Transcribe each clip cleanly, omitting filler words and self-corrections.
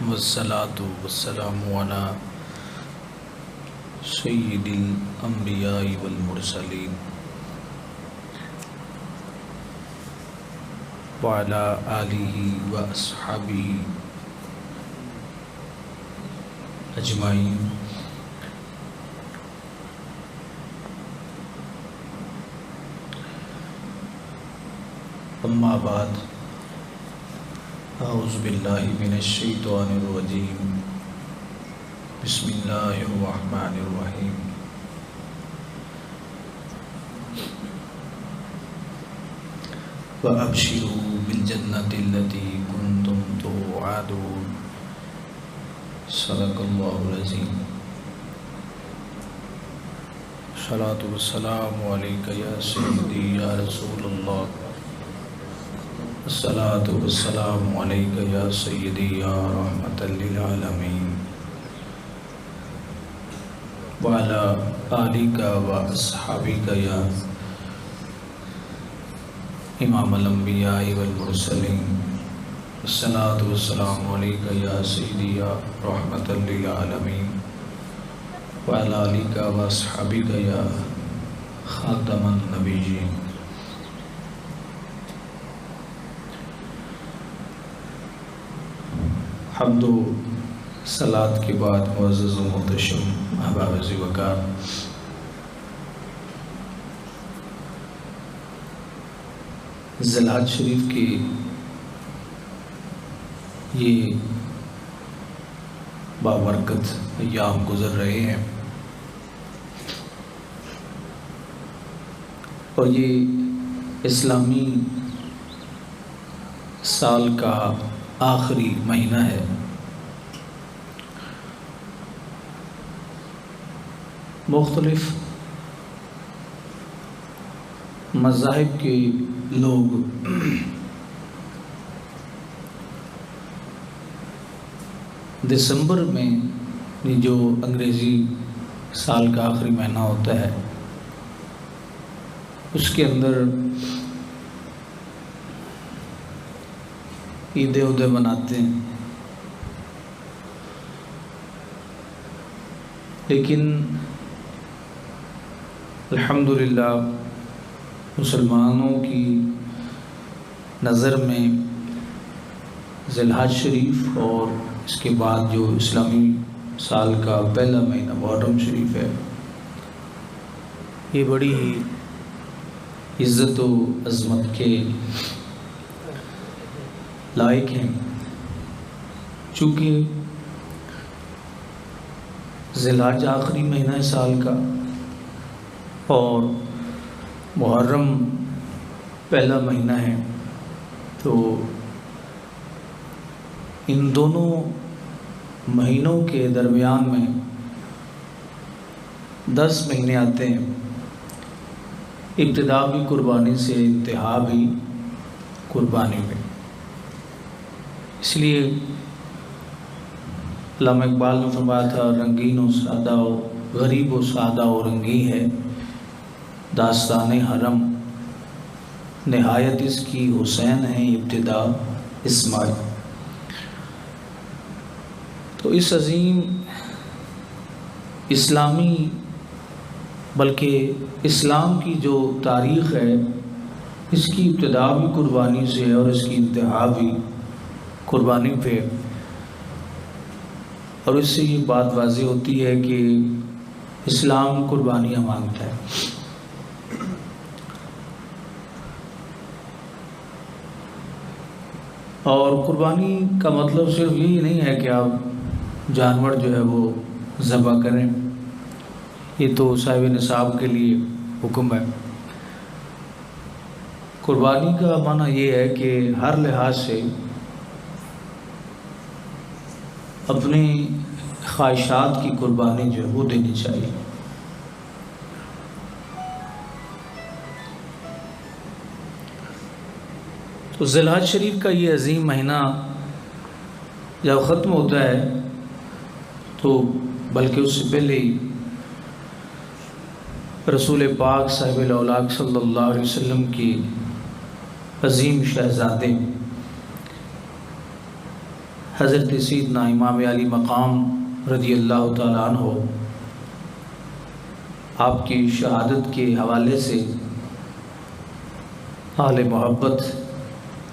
والصلاة والسلام على سید الانبیاء والمرسلین وعلى آلہ واصحابہ اجمعین۔ اما بعد، اعوذ باللہ من الشیطان الرجیم، بسم اللہ الرحمن الرحیم۔ وَأَبْشِرُوا بِالْجَنَّةِ الَّتِي كُنْتُمْ تُوعَدُونَ۔ صدق اللہ العظیم۔ الصلاۃ والسلام علیک یا سیدی یا رسول اللہ، الصلاۃ والسلام علیک یا سیدی یا رحمۃ للعالمین، وعلی آلک واصحابک یا امام الانبیاء والمرسلین، الصلاۃ والسلام علیک یا سیدی یا رحمۃ للعالمین، وعلی آلک واصحابک یا خاتم النبیین۔ حمد و صلاۃ کے بعد معزز و محتشم احباب ذی وقار، ذی الحج شریف کے یہ بابرکت ایام گزر رہے ہیں، اور یہ اسلامی سال کا آخری مہینہ ہے۔ مختلف مذاہب کے لوگ دسمبر میں جو انگریزی سال کا آخری مہینہ ہوتا ہے اس کے اندر عیدیں عیدیں مناتے ہیں، لیکن الحمدللہ مسلمانوں کی نظر میں ذی الحج شریف اور اس کے بعد جو اسلامی سال کا پہلا مہینہ محرم شریف ہے، یہ بڑی ہی عزت و عظمت کے لائق ہیں، چونکہ ذی الحج آخری مہینہ سال کا اور محرم پہلا مہینہ ہے، تو ان دونوں مہینوں کے درمیان میں 10 مہینے آتے ہیں، ابتدا بھی قربانی سے، انتہا بھی قربانی میں۔ اس لیے علامہ اقبال نے فرمایا تھا، رنگین و سادہ و غریب و سادہ و رنگین ہے داستان حرم، نہایت اس کی حسین ہے ابتدا اسماعیل۔ تو اس عظیم اسلامی بلکہ اسلام کی جو تاریخ ہے، اس کی ابتدا بھی قربانی سے ہے اور اس کی انتہا بھی قربانی پہ، اور اس سے یہ بات واضح ہوتی ہے کہ اسلام قربانیاں مانگتا ہے۔ اور قربانی کا مطلب صرف یہی نہیں ہے کہ آپ جانور جو ہے وہ ذبح کریں، یہ تو صاحب نصاب کے لیے حکم ہے۔ قربانی کا معنی یہ ہے کہ ہر لحاظ سے اپنی خواہشات کی قربانی جو ہے وہ دینی چاہیے۔ تو ذی الحج شریف کا یہ عظیم مہینہ جب ختم ہوتا ہے تو بلکہ اس سے پہلے ہی رسول پاک صاحب الاولاق صلی اللہ علیہ وسلم کی عظیم شہزادے حضرت سیدنا امام علی مقام رضی اللہ تعالیٰ عنہ آپ کی شہادت کے حوالے سے اہل محبت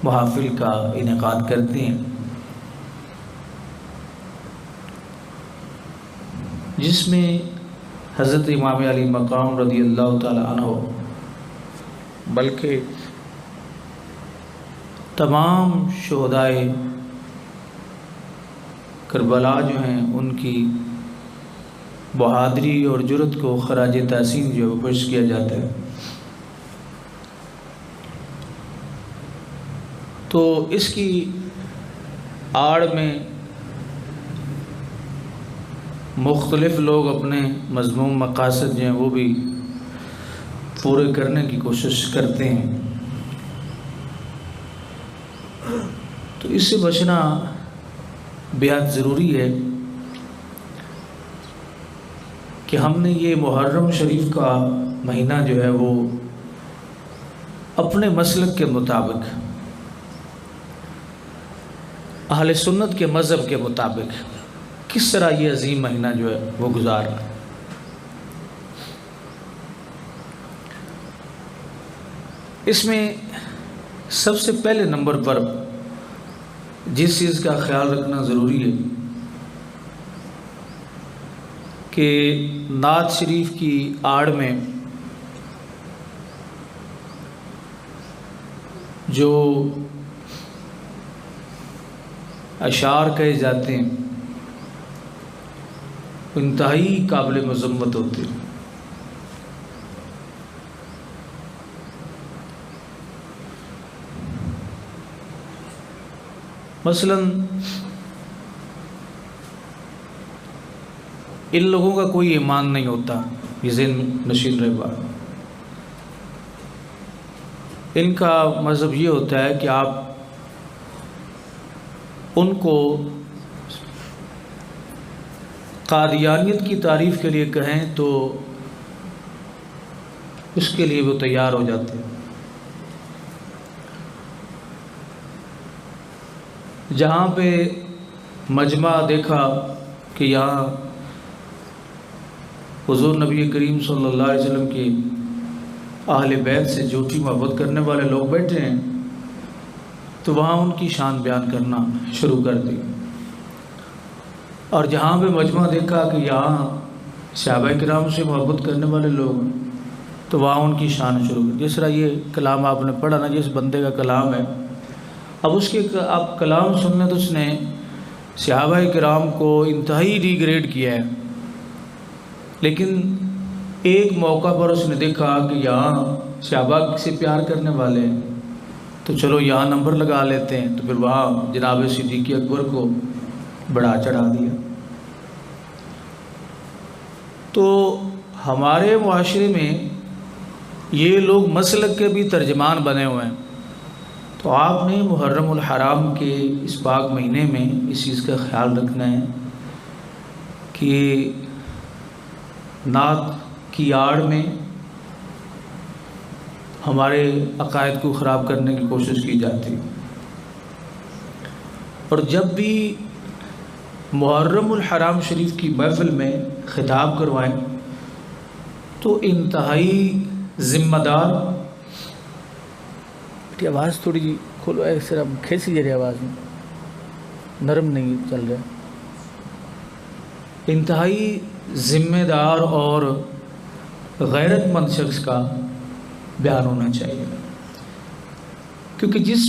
محافل کا انعقاد کرتے ہیں، جس میں حضرت امام علی مقام رضی اللہ تعالیٰ عنہ بلکہ تمام شہدائے کربلا جو ہیں ان کی بہادری اور جرأت کو خراج تحسین جو ہے پیش کیا جاتا ہے۔ تو اس کی آڑ میں مختلف لوگ اپنے مذموم مقاصد جو ہیں وہ بھی پورے کرنے کی کوشش کرتے ہیں، تو اس سے بچنا بہت ضروری ہے کہ ہم نے یہ محرم شریف کا مہینہ جو ہے وہ اپنے مسلک کے مطابق، اہل سنت کے مذہب کے مطابق کس طرح یہ عظیم مہینہ جو ہے وہ گزارا۔ اس میں سب سے پہلے نمبر پر جس چیز کا خیال رکھنا ضروری ہے کہ نعت شریف کی آڑ میں جو اشعار کہے جاتے ہیں انتہائی قابل مذمت ہوتے ہیں۔ مثلا ان لوگوں کا کوئی ایمان نہیں ہوتا، یہ ذہن نشین رہے بات۔ ان کا مذہب یہ ہوتا ہے کہ آپ ان کو قادیانیت کی تعریف کے لیے کہیں تو اس کے لیے وہ تیار ہو جاتے ہیں۔ جہاں پہ مجمع دیکھا کہ یہاں حضور نبی کریم صلی اللہ علیہ وسلم کے اہل بیت سے جھوٹی محبت کرنے والے لوگ بیٹھے ہیں تو وہاں ان کی شان بیان کرنا شروع کر دی، اور جہاں پہ مجمع دیکھا کہ یہاں صحابہ کرام سے محبت کرنے والے لوگ ہیں تو وہاں ان کی شان شروع کر دی۔ جس طرح یہ کلام آپ نے پڑھا نا، جس بندے کا کلام ہے، اب اس کے آپ کلام سننے تو اس نے صحابہ کرام کو انتہائی ڈیگریڈ کیا ہے، لیکن ایک موقع پر اس نے دیکھا کہ یہاں صحابہ سے پیار کرنے والے ہیں تو چلو یہاں نمبر لگا لیتے ہیں، تو پھر وہاں جناب صدیق اکبر کو بڑھا چڑھا دیا۔ تو ہمارے معاشرے میں یہ لوگ مسلک کے بھی ترجمان بنے ہوئے ہیں، تو آپ نے محرم الحرام کے اس پاک مہینے میں اس چیز کا خیال رکھنا ہے کہ نعت کی آڑ میں ہمارے عقائد کو خراب کرنے کی کوشش کی جاتی ہے، اور جب بھی محرم الحرام شریف کی محفل میں خطاب کروائیں تو انتہائی ذمہ دار، آواز تھوڑی جی کھولو، ایسے کھینچی جا رہی آواز میں، نرم نہیں چل رہا، انتہائی ذمہ دار اور غیرت مند شخص کا بیان ہونا چاہیے، کیونکہ جس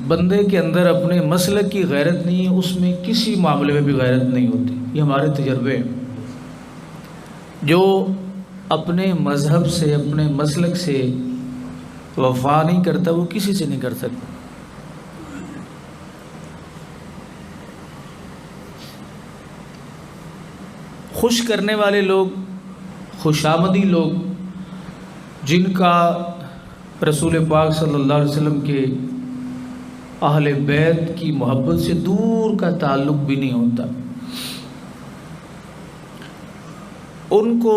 بندے کے اندر اپنے مسلک کی غیرت نہیں ہے اس میں کسی معاملے میں بھی غیرت نہیں ہوتی۔ یہ ہمارے تجربے ہیں، جو اپنے مذہب سے اپنے مسلک سے وفا نہیں کرتا وہ کسی سے نہیں کر سکتا۔ خوش کرنے والے لوگ، خوشامدی لوگ، جن کا رسول پاک صلی اللہ علیہ وسلم کے اہل بیت کی محبت سے دور کا تعلق بھی نہیں ہوتا، ان کو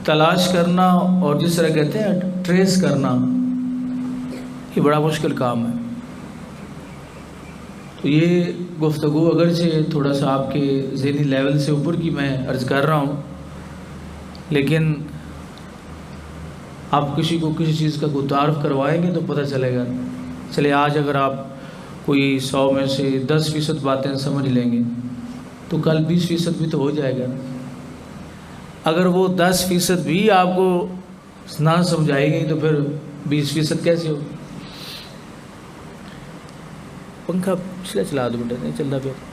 تلاش کرنا اور جس طرح کہتے ہیں ٹریس کرنا، یہ بڑا مشکل کام ہے۔ تو یہ گفتگو اگرچہ تھوڑا سا آپ کے ذہنی لیول سے اوپر کی میں عرض کر رہا ہوں، لیکن آپ کسی کو کسی چیز کا کوئی تعارف کروائیں گے تو پتہ چلے گا۔ چلے آج اگر آپ کوئی 100 میں سے 10% باتیں سمجھ لیں گے تو کل 20% بھی تو ہو جائے گا۔ اگر وہ 10% بھی آپ کو نہ سمجھائی گئی تو پھر 20% کیسے ہو؟ پنکھا پچھلے چلا دو بیٹا، نہیں چل رہا پھر۔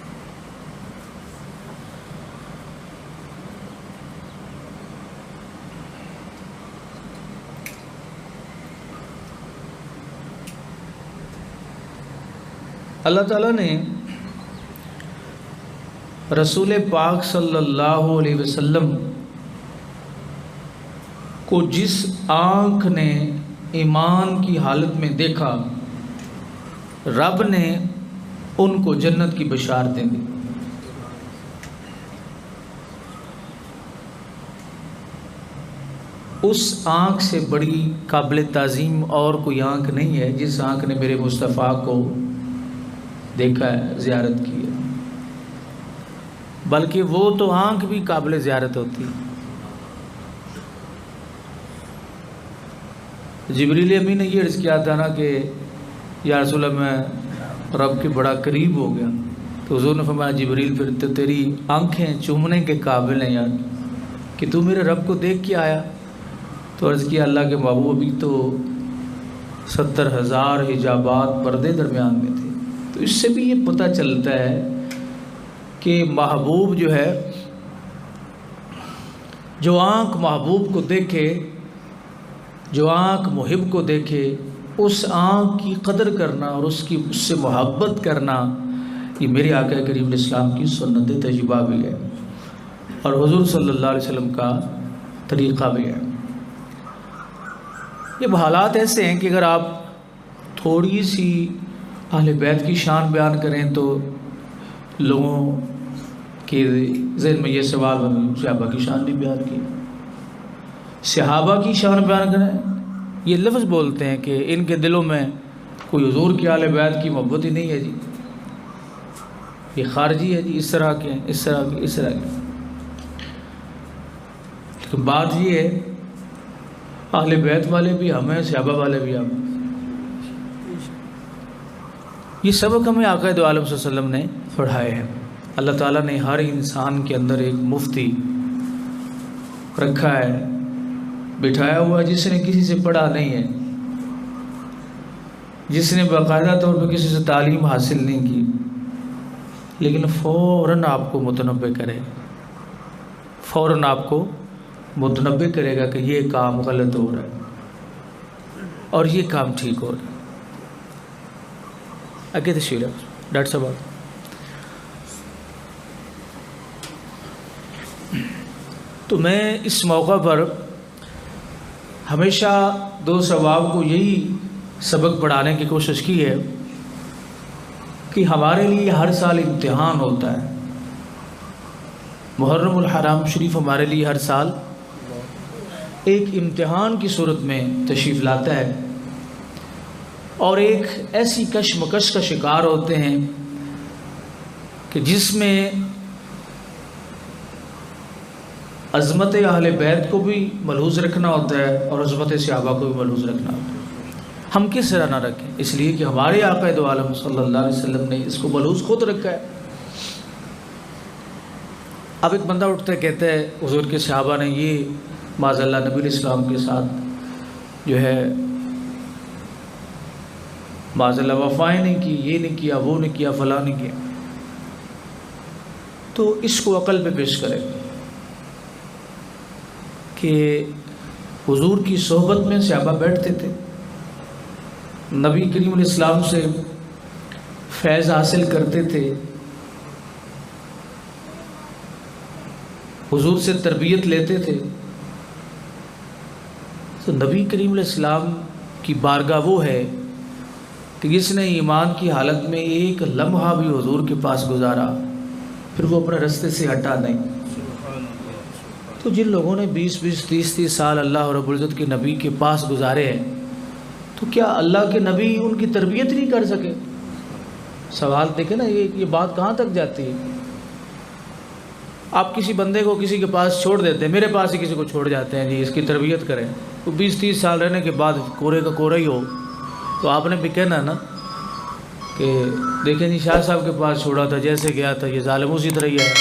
اللہ تعالیٰ نے رسول پاک صلی اللہ علیہ وسلم کو جس آنکھ نے ایمان کی حالت میں دیکھا، رب نے ان کو جنت کی بشارتیں دی۔ اس آنکھ سے بڑی قابل تعظیم اور کوئی آنکھ نہیں ہے جس آنکھ نے میرے مصطفیٰ کو دیکھا ہے، زیارت کی ہے، بلکہ وہ تو آنکھ بھی قابل زیارت ہوتی ہے۔ جبریل امین نے یہ عرض کیا تھا نا کہ یا رسول اللہ میں رب کے بڑا قریب ہو گیا، تو حضور نے فرمایا جبریل پھر تو تیری آنکھیں چومنے کے قابل ہیں یار، کہ تو میرے رب کو دیکھ کے آیا۔ تو عرض کیا اللہ کے محبوب ابھی تو 70,000 حجابات پردے درمیان میں تھے۔ تو اس سے بھی یہ پتہ چلتا ہے کہ محبوب جو ہے، جو آنکھ محبوب کو دیکھے، جو آنکھ محب کو دیکھے، اس آنکھ کی قدر کرنا اور اس سے محبت کرنا، یہ میرے آقا کریم علیہ السلام کی سنت تجربہ بھی ہے اور حضور صلی اللہ علیہ وسلم کا طریقہ بھی ہے۔ یہ حالات ایسے ہیں کہ اگر آپ تھوڑی سی اہل بیت کی شان بیان کریں تو لوگوں کے ذہن میں یہ سوال بن، صحابہ کی شان بھی بیان کی، صحابہ کی شان بیان کریں، یہ لفظ بولتے ہیں کہ ان کے دلوں میں کوئی حضور کی اہل بیت کی محبت ہی نہیں ہے جی، یہ خارجی ہے جی، اس طرح کے ہیں، اس طرح کے، اس طرح کے۔ لیکن بات یہ ہے اہل بیت والے بھی ہم ہیں، صحابہ والے بھی ہم ہیں۔ یہ سبق ہمیں آقا دو عالم صلی اللہ علیہ وسلم نے پڑھائے ہیں۔ اللہ تعالیٰ نے ہر انسان کے اندر ایک مفتی رکھا ہے، بٹھایا ہوا، جس نے کسی سے پڑھا نہیں ہے، جس نے باقاعدہ طور پہ کسی سے تعلیم حاصل نہیں کی، لیکن فوراً آپ کو متنبہ کرے، فوراً آپ کو متنبہ کرے گا کہ یہ کام غلط ہو رہا ہے اور یہ کام ٹھیک ہو رہا ہے۔ آگے تشریح ڈاکٹر صاحب۔ تو میں اس موقع پر ہمیشہ دوست احباب کو یہی سبق پڑھانے کی کوشش کی ہے کہ ہمارے لیے ہر سال امتحان ہوتا ہے۔ محرم الحرام شریف ہمارے لیے ہر سال ایک امتحان کی صورت میں تشریف لاتا ہے اور ایک ایسی کشمکش کا شکار ہوتے ہیں کہ جس میں عظمت اہل بیت کو بھی ملحوظ رکھنا ہوتا ہے اور عظمت صحابہ کو بھی ملحوظ رکھنا ہوتا ہے۔ ہم کس طرح نہ رکھیں، اس لیے کہ ہمارے آقا دو عالم صلی اللہ علیہ وسلم نے اس کو ملحوظ خود رکھا ہے۔ اب ایک بندہ اٹھتا ہے، کہتا ہے حضور کے صحابہ نے یہ معاذ اللہ نبی علیہ السلام کے ساتھ جو ہے معاذ اللہ وفائیں نہیں کی، یہ نہیں کیا، وہ نہیں کیا، فلاں نہیں کیا، تو اس کو عقل پہ پیش کرے کہ حضور کی صحبت میں صحابہ بیٹھتے تھے، نبی کریم علیہ السلام سے فیض حاصل کرتے تھے، حضور سے تربیت لیتے تھے۔ تو نبی کریم علیہ السلام کی بارگاہ وہ ہے کہ جس نے ایمان کی حالت میں ایک لمحہ بھی حضور کے پاس گزارا پھر وہ اپنے رستے سے ہٹا نہیں۔ تو جن لوگوں نے 20 30 سال اللہ رب العزت کے نبی کے پاس گزارے ہیں، تو کیا اللہ کے نبی ان کی تربیت نہیں کر سکے؟ سوال دیکھیں نا، یہ بات کہاں تک جاتی ہے؟ آپ کسی بندے کو کسی کے پاس چھوڑ دیتے ہیں، میرے پاس ہی کسی کو چھوڑ جاتے ہیں، جی اس کی تربیت کریں، تو 20-30 سال رہنے کے بعد کورے کا کورا ہی ہو، تو آپ نے بھی کہنا نا کہ دیکھیں جی شاہ صاحب کے پاس چھوڑا تھا، جیسے گیا تھا یہ ظالم اسی طرح ہی ہے.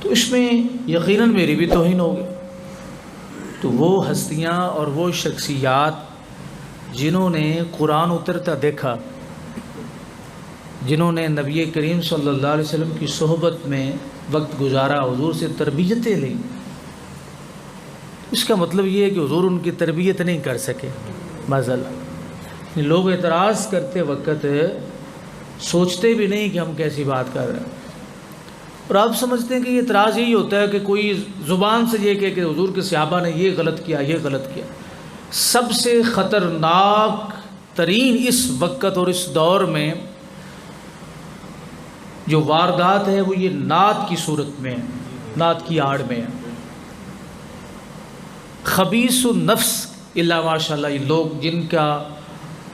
تو اس میں یقیناً میری بھی توہین ہوگی. تو وہ ہستیاں اور وہ شخصیات جنہوں نے قرآن اترتا دیکھا، جنہوں نے نبی کریم صلی اللہ علیہ وسلم کی صحبت میں وقت گزارا، حضور سے تربیتیں لیں، اس کا مطلب یہ ہے کہ حضور ان کی تربیت نہیں کر سکے. معذاللہ لوگ اعتراض کرتے وقت سوچتے بھی نہیں کہ ہم کیسی بات کر رہے ہیں، اور آپ سمجھتے ہیں کہ یہ اعتراض یہی ہوتا ہے کہ کوئی زبان سے یہ کہ حضور کے صحابہ نے یہ غلط کیا، یہ غلط کیا. سب سے خطرناک ترین اس وقت اور اس دور میں جو واردات ہے وہ یہ نعت کی صورت میں ہے، نعت کی آڑ میں ہے. خبیث النفس الا ماشاء اللہ، یہ لوگ جن کا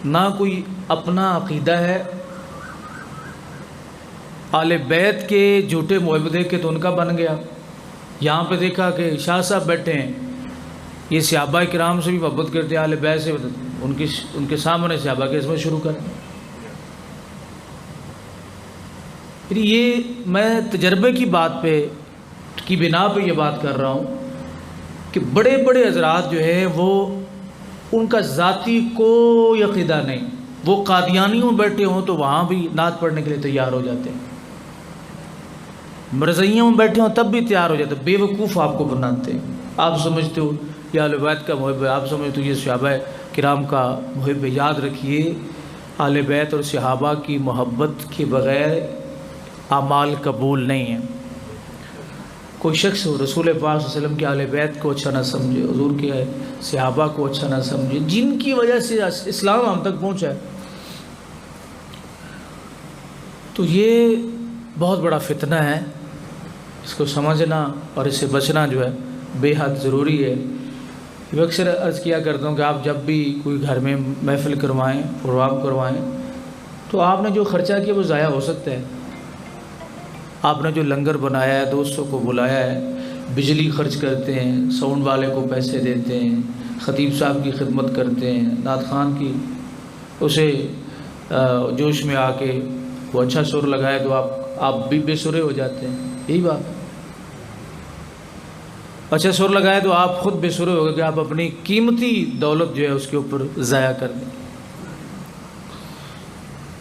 نہ کوئی اپنا عقیدہ ہے، آل بیت کے جھوٹے محب دیکھ کے تو ان کا بن گیا. یہاں پہ دیکھا کہ شاہ صاحب بیٹھے ہیں، یہ صحابہ کرام سے بھی محبت کرتے ہیں، آل بیت سے، ان کے سامنے صحابہ کے اسم شروع کریں. پھر یہ میں تجربے کی بات پہ کی بنا پہ یہ بات کر رہا ہوں کہ بڑے بڑے حضرات جو ہیں وہ ان کا ذاتی کوئی عقیدہ نہیں، وہ قادیانیوں میں بیٹھے ہوں تو وہاں بھی نعت پڑھنے کے لیے تیار ہو جاتے ہیں، مرزائیوں میں بیٹھے ہوں تب بھی تیار ہو جاتے ہیں. بے وقوف آپ کو بناتے ہیں. آپ سمجھتے ہو یہ اہل بیت کا محب ہے، آپ سمجھتے ہو یہ صحابہ کرام کا محب ہے. یاد رکھیے اہل بیت اور صحابہ کی محبت کے بغیر اعمال قبول نہیں ہیں. کوئی شخص رسول پاک صلی اللہ علیہ وسلم کے اہل بیت کو اچھا نہ سمجھے، حضور کے صحابہ کو اچھا نہ سمجھے، جن کی وجہ سے اسلام ہم تک پہنچا ہے، تو یہ بہت بڑا فتنہ ہے. اس کو سمجھنا اور اس سے بچنا جو ہے بے حد ضروری ہے. میں اکثر عرض کیا کرتا ہوں کہ آپ جب بھی کوئی گھر میں محفل کروائیں، پروگرام کروائیں، تو آپ نے جو خرچہ کیا وہ ضائع ہو سکتا ہے. آپ نے جو لنگر بنایا ہے، دوستوں کو بلایا ہے، بجلی خرچ کرتے ہیں، ساؤنڈ والے کو پیسے دیتے ہیں، خطیب صاحب کی خدمت کرتے ہیں، نعت خوان کی اسے جوش میں آ کے وہ اچھا سر لگائے تو آپ بھی بے سرے ہو جاتے ہیں. یہی بات ہے، اچھا سر لگائے تو آپ خود بے سرے ہو گئے کہ آپ اپنی قیمتی دولت جو ہے اس کے اوپر ضائع کر دیں.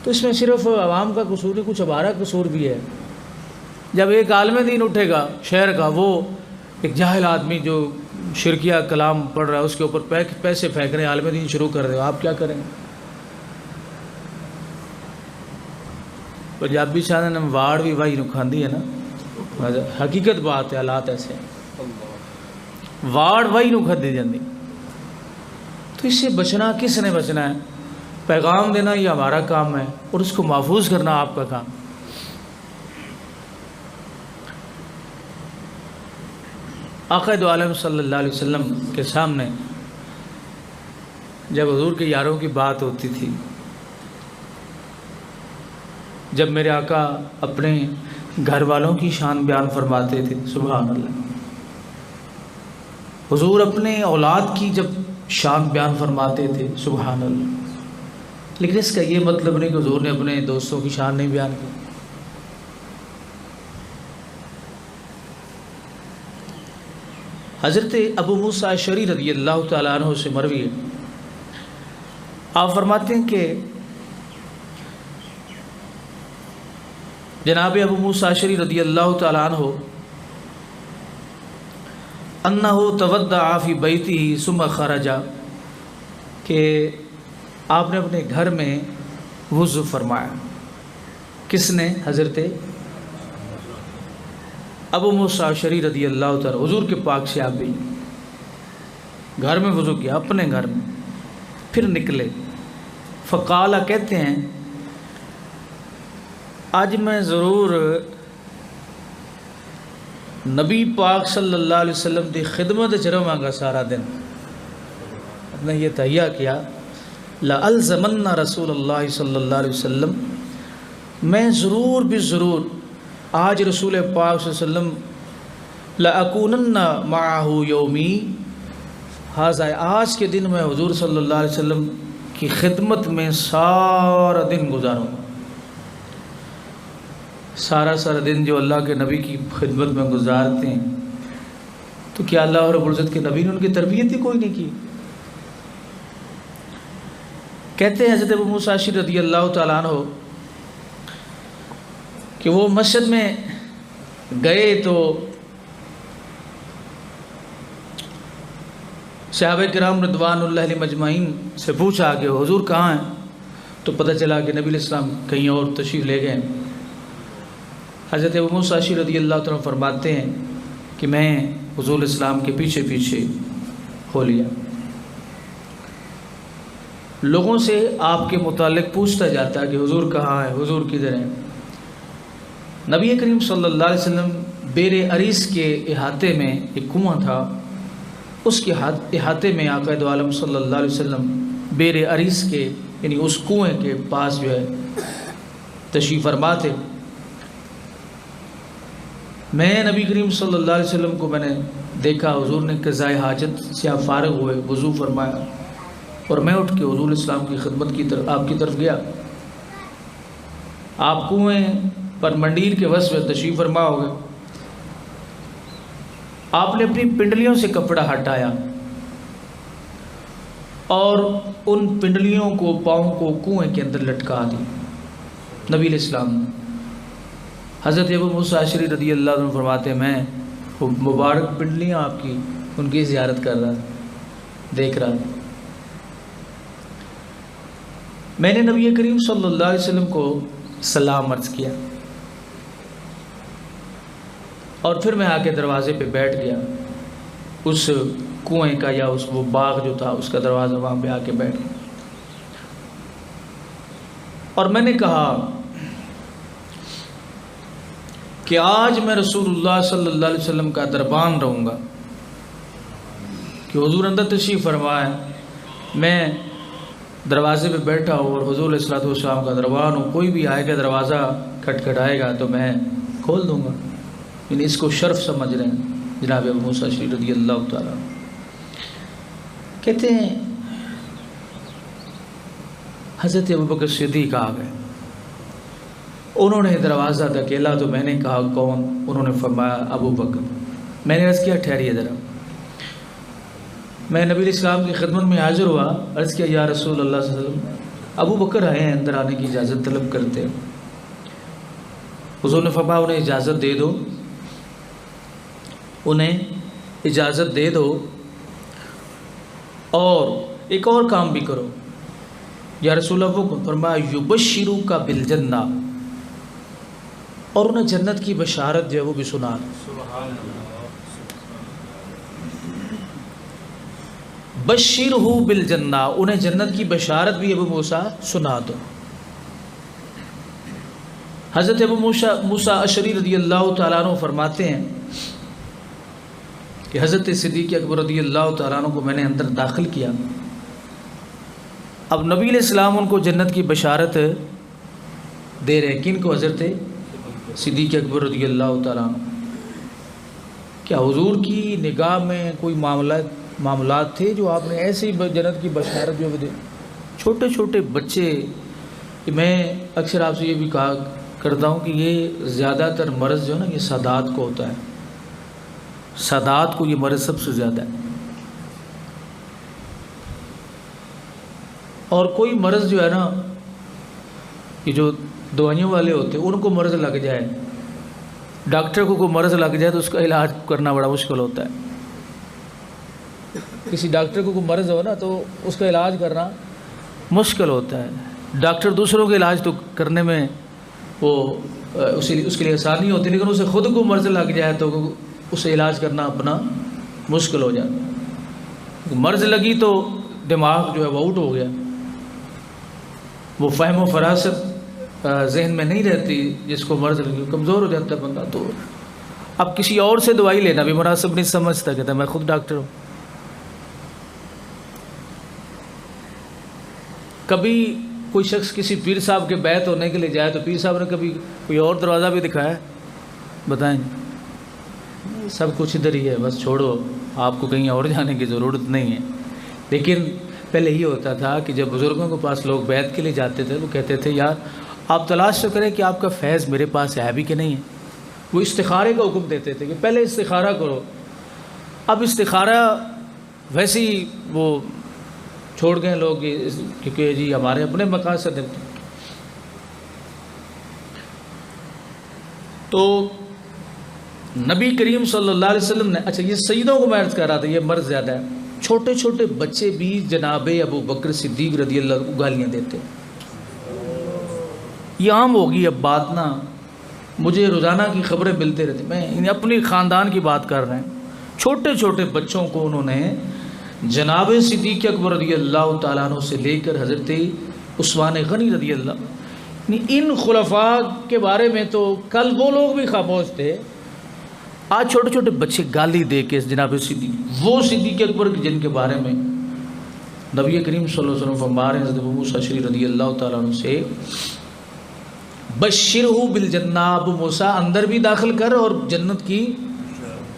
تو اس میں صرف عوام کا قصور نہیں، کچھ ہمارا قصور بھی ہے. جب ایک عالم دین اٹھے گا شہر کا، وہ ایک جاہل آدمی جو شرکیہ کلام پڑھ رہا ہے اس کے اوپر پیسے پھینک رہے ہیں، عالم دین شروع کر دے، آپ کیا کریں گے؟ پنجابی شاہ نے واڑ بھی وائی نکھاندی ہے نا، حقیقت بات ہے، حالات ایسے ہیں، واڑ وائی نکھاندی جاندی. تو اس سے بچنا کس نے بچنا ہے؟ پیغام دینا یہ ہمارا کام ہے، اور اس کو محفوظ کرنا آپ کا کام. آقا دو عالم صلی اللہ علیہ وسلم کے سامنے جب حضور کے یاروں کی بات ہوتی تھی، جب میرے آقا اپنے گھر والوں کی شان بیان فرماتے تھے، سبحان اللہ، حضور اپنے اولاد کی جب شان بیان فرماتے تھے، سبحان اللہ، لیکن اس کا یہ مطلب نہیں کہ حضور نے اپنے دوستوں کی شان نہیں بیان کی. حضرت ابو موسیٰ اشعری رضی اللہ تعالیٰ عنہ سے مروی ہے، آپ فرماتے ہیں کہ جناب ابو موسیٰ اشعری رضی اللہ تعالیٰ عنہ انہ تودع فی بیتہ ثم خرج، کہ آپ نے اپنے گھر میں وضو فرمایا. کس نے؟ حضرت ابو موسیٰ اشعری رضی اللہ تعالیٰ، حضور کے پاک سے آپ بھی گھر میں وضو کیا، اپنے گھر میں، پھر نکلے. فقال، کہتے ہیں آج میں ضرور نبی پاک صلی اللہ علیہ وسلم کی خدمت چ رہاں گا سارا دن. نے یہ تہیہ کیا لَأَلْزَمَنَّ رسول اللہ صلی اللہ علیہ وسلم، میں ضرور بھی ضرور آج رسول پاک صلی اللہ علیہ وسلم لَأَكُونَنَّ مَعَهُ يَوْمِي حاضر، آج کے دن میں حضور صلی اللہ علیہ وسلم کی خدمت میں سارا دن گزاروں گا۔ سارا دن جو اللہ کے نبی کی خدمت میں گزارتے ہیں، تو کیا اللہ رب العزت کے نبی نے ان کی تربیت ہی کوئی نہیں کی؟ کہتے ہیں حضرت ابو موسیٰ اشعری رضی اللہ تعالیٰ عنہ کہ وہ مسجد میں گئے تو صحابہ کرام رضوان اللہ علیہم اجمعین سے پوچھا کہ حضور کہاں ہیں؟ تو پتہ چلا کہ نبی علیہ السلام کہیں اور تشریف لے گئے۔ حضرت ابو موسیٰ اشعری رضی اللہ تعالیٰ فرماتے ہیں کہ میں حضور اسلام کے پیچھے پیچھے ہو لیا، لوگوں سے آپ کے متعلق پوچھتا جاتا کہ حضور کہاں ہے، حضور کدھر ہیں۔ نبی کریم صلی اللہ علیہ وسلم بیر عریس کے احاطے میں ایک کنواں تھا، اس کے احاطے میں آقا دو عالم صلی اللہ علیہ وسلم بیر عریس کے یعنی اس کنویں کے پاس جو ہے تشریف فرما تھے۔ میں نبی کریم صلی اللہ علیہ وسلم کو میں نے دیکھا، حضور نے قضاء حاجت سے آپ فارغ ہوئے، وضو فرمایا، اور میں اٹھ کے حضور اسلام کی خدمت کی طرف آپ کی طرف گیا۔ آپ کنویں پر منڈیر کے وصف میں تشریف فرما ہو گئے۔ آپ نے اپنی پنڈلیوں سے کپڑا ہٹایا اور ان پنڈلیوں کو پاؤں کو کنویں کے اندر لٹکا دی نبی علیہ السلام۔ حضرت ابو موسیٰ اشعری رضی اللہ عنہ فرماتے ہیں میں وہ مبارک پنڈلیاں آپ کی ان کی زیارت کر رہا دیکھ رہا۔ میں نے نبی کریم صلی اللہ علیہ وسلم کو سلام عرض کیا اور پھر میں آ کے دروازے پہ بیٹھ گیا، اس کنویں کا یا اس وہ باغ جو تھا اس کا دروازہ وہاں پہ آ کے بیٹھ گیا، اور میں نے کہا کہ آج میں رسول اللہ صلی اللہ علیہ وسلم کا دربان رہوں گا کہ حضور اندر تشریف فرمائے، میں دروازے پہ بیٹھا ہوں اور حضور علیہ الصلوۃ والسلام کا دربان ہوں، کوئی بھی آئے گا دروازہ کھٹکھٹائے گا تو میں کھول دوں گا۔ یعنی اس کو شرف سمجھ رہے ہیں جناب ابو موسیٰ اشعری رضی اللہ تعالیٰ۔ کہتے ہیں حضرت ابوبکر صدیق آ گئے، انہوں نے دروازہ دھکیلا تو میں نے کہا کون؟ انہوں نے فرمایا ابو بکر۔ میں نے عرض کیا ٹھہریے ذرا، میں نبی علیہ السلام کی خدمت میں حاضر ہوا، عرض کیا یا رسول اللہ صلی اللہ علیہ وسلم ابو بکر آئے ہیں، اندر آنے کی اجازت طلب کرتے ہیں۔ حضور نے فرمایا انہیں اجازت دے دو، انہیں اجازت دے دو، اور ایک اور کام بھی کرو یا رسول اللہ کو فرمایا یبشروک بالجنہ، اور انہیں جنت کی بشارت جو ہے وہ بھی سنا دو۔ بشرہ بالجنہ، انہیں جنت کی بشارت بھی ابو موسیٰ سنا دو۔ حضرت ابو موسیٰ اشعری رضی اللہ تعالیٰ عنہ فرماتے ہیں کہ حضرت صدیق اکبر رضی اللہ تعالیٰ عنہ کو میں نے اندر داخل کیا۔ اب نبی علیہ السلام ان کو جنت کی بشارت دے رہے، کن کو؟ حضرت صدیق اکبر رضی اللہ تعالیٰ عنہ۔ کیا حضور کی نگاہ میں کوئی معاملات تھے جو آپ نے ایسے ہی جنت کی بشارت جو دے؟ چھوٹے چھوٹے بچے، میں اکثر آپ سے یہ بھی کہا کرتا ہوں کہ یہ زیادہ تر مرض جو ہے نا یہ سادات کو ہوتا ہے، سادات کو یہ مرض سب سے زیادہ ہے۔ اور کوئی مرض جو ہے نا یہ جو دوائیوں والے ہوتے ہیں ان کو مرض لگ جائے، ڈاکٹر کو کوئی مرض لگ جائے تو اس کا علاج کرنا بڑا مشکل ہوتا ہے۔ کسی ڈاکٹر کو کوئی مرض ہو نا تو اس کا علاج کرنا مشکل ہوتا ہے، ڈاکٹر دوسروں کے علاج تو کرنے میں وہ اس کے لیے آسانی ہوتی ہے، لیکن اسے خود کو مرض لگ جائے تو اسے علاج کرنا اپنا مشکل ہو جاتا ہے۔ مرض لگی تو دماغ جو ہے وہ آؤٹ ہو گیا، وہ فہم و فراست ذہن میں نہیں رہتی، جس کو مرض لگی کمزور ہو جاتا ہے بندہ، تو اب کسی اور سے دوائی لینا بھی مناسب نہیں سمجھتا، کہتا میں خود ڈاکٹر ہوں۔ کبھی کوئی شخص کسی پیر صاحب کے بیعت ہونے کے لیے جائے تو پیر صاحب نے کبھی کوئی اور دروازہ بھی دکھایا ہے؟ بتائیں، سب کچھ ادھر ہی ہے، بس چھوڑو، آپ کو کہیں اور جانے کی ضرورت نہیں ہے۔ لیکن پہلے یہ ہوتا تھا کہ جب بزرگوں کے پاس لوگ بیعت کے لیے جاتے تھے وہ کہتے تھے یار آپ تلاش تو کریں کہ آپ کا فیض میرے پاس ہے بھی کہ نہیں ہے۔ وہ استخارے کا حکم دیتے تھے کہ پہلے استخارہ کرو۔ اب استخارہ ویسے ہی وہ چھوڑ گئے لوگ کیونکہ جی ہمارے اپنے مقاصد ہیں۔ تو نبی کریم صلی اللہ علیہ وسلم نے، اچھا یہ سیدوں کو میں عرض کر رہا تھا، یہ مرض زیادہ ہے، چھوٹے چھوٹے بچے بھی جناب ابو بکر صدیق رضی اللہ عنہ کو گالیاں دیتے۔ یہ عام ہوگی اب بات نا، مجھے روزانہ کی خبریں ملتے رہتی، میں اپنی خاندان کی بات کر رہے ہیں۔ چھوٹے چھوٹے بچوں کو انہوں نے جناب صدیق اکبر رضی اللہ تعالیٰ عنہ سے لے کر حضرت عثمان غنی رضی اللہ، ان خلفاء کے بارے میں تو کل وہ لوگ بھی خاموش تھے، آج چھوٹے چھوٹے بچے گالی دے کے جناب صدیق، وہ صدیق اکبر جن کے بارے میں نبی کریم صلی اللہ علیہ وسلم فرما رہے ہیں حضرت ابو موسیٰ اشعری رضی اللہ تعالیٰ عنہ سے، بشرہ بالجنہ، ابو موسیٰ اندر بھی داخل کر اور جنت کی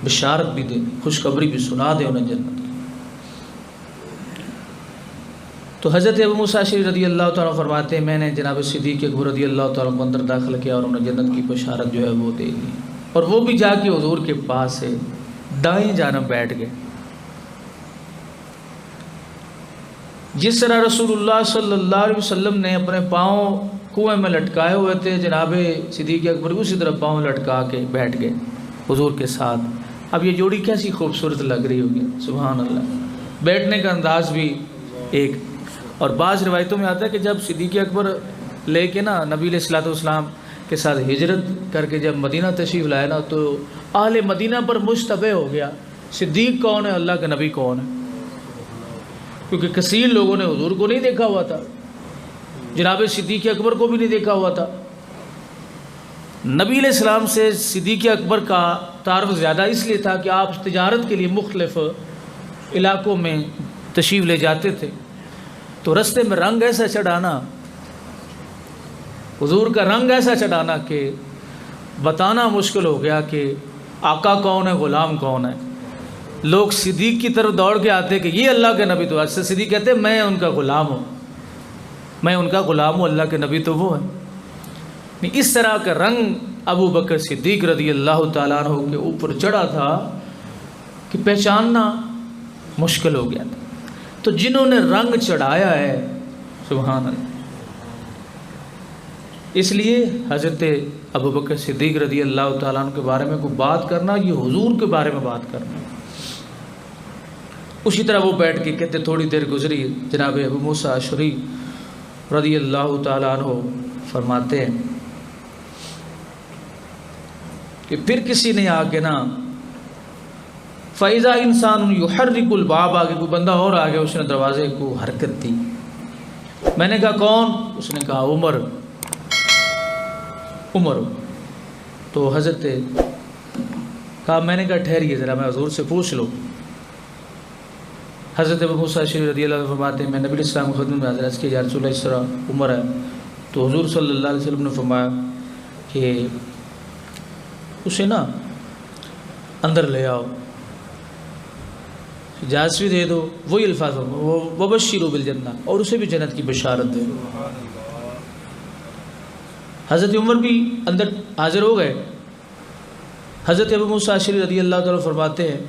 بشارت بھی دے، خوشخبری بھی سنا دے انہیں جنت کی۔ تو حضرت ابو موسیٰ اشعری رضی اللہ تعالیٰ فرماتے ہیں میں نے جناب صدیق اکبر رضی اللہ تعالیٰ کو اندر داخل کیا اور انہیں جنت کی بشارت جو ہے وہ دے دی، اور وہ بھی جا کے حضور کے پاس سے دائیں جانب بیٹھ گئے۔ جس طرح رسول اللہ صلی اللہ علیہ وسلم نے اپنے پاؤں کنویں میں لٹکائے ہوئے تھے، جناب صدیق اکبر اسی طرح پاؤں لٹکا کے بیٹھ گئے حضور کے ساتھ۔ اب یہ جوڑی کیسی خوبصورت لگ رہی ہوگی، سبحان اللہ، بیٹھنے کا انداز بھی ایک۔ اور بعض روایتوں میں آتا ہے کہ جب صدیق اکبر لے کے نا نبی علیہ الصلوۃ والسلام کے ساتھ ہجرت کر کے جب مدینہ تشریف لائے نا تو اہل مدینہ پر مشتبہ ہو گیا صدیق کون ہے، اللہ کا نبی کون ہے، کیونکہ کثیر لوگوں نے حضور کو نہیں دیکھا ہوا تھا، جناب صدیق اکبر کو بھی نہیں دیکھا ہوا تھا۔ نبی علیہ السلام سے صدیق اکبر کا تعارف زیادہ اس لیے تھا کہ آپ تجارت کے لیے مختلف علاقوں میں تشریف لے جاتے تھے، تو رستے میں رنگ ایسا چڑھانا، حضور کا رنگ ایسا چڑھانا کہ بتانا مشکل ہو گیا کہ آقا کون ہے، غلام کون ہے۔ لوگ صدیق کی طرف دوڑ کے آتے کہ یہ اللہ کے نبی، تو اکثر صدیق کہتے میں ان کا غلام ہوں، میں ان کا غلام ہوں، اللہ کے نبی تو وہ ہے۔ اس طرح کا رنگ ابو بکر صدیق رضی اللہ تعالیٰ عنہ کے اوپر چڑھا تھا کہ پہچاننا مشکل ہو گیا تھا۔ تو جنہوں نے رنگ چڑھایا ہے، سبحان اللہ، اس لیے حضرت ابو بکر صدیق رضی اللہ تعالیٰ عنہ کے بارے میں کوئی بات کرنا، یہ حضور کے بارے میں بات کرنا۔ اسی طرح وہ بیٹھ کے کہتے تھوڑی دیر گزری، جناب ابو موسیٰ اشعری رضی اللہ تعالیٰ عنہ فرماتے ہیں کہ پھر کسی نے آ کے نا فَإِذَا إِنسَانٌ يُحَرِّكُ الْبَابَ، آگے کوئی بندہ اور آ گیا، اس نے دروازے کو حرکت دی۔ میں نے کہا کون؟ اس نے کہا عمر۔ تو حضرت کہا، میں نے کہا ٹھہریے ذرا، میں حضور سے پوچھ لوں۔ حضرت ابو موسیٰ اشعری رضی اللہ عنہ فرماتے ہیں میں نبی علیہ السلام کی خدمت میں حاضر عرض کیا، یا رسول اللہ اس طرح عمر ہے، تو حضور صلی اللہ علیہ وسلم نے فرمایا کہ اسے نا اندر لے آؤ، اجازت بھی دے دو، وہی الفاظ وبشروا بالجنہ، اور اسے بھی جنت کی بشارت دے۔ حضرت عمر بھی اندر حاضر ہو گئے۔ حضرت ابو موسیٰ اشعری رضی اللہ تعالیٰ فرماتے ہیں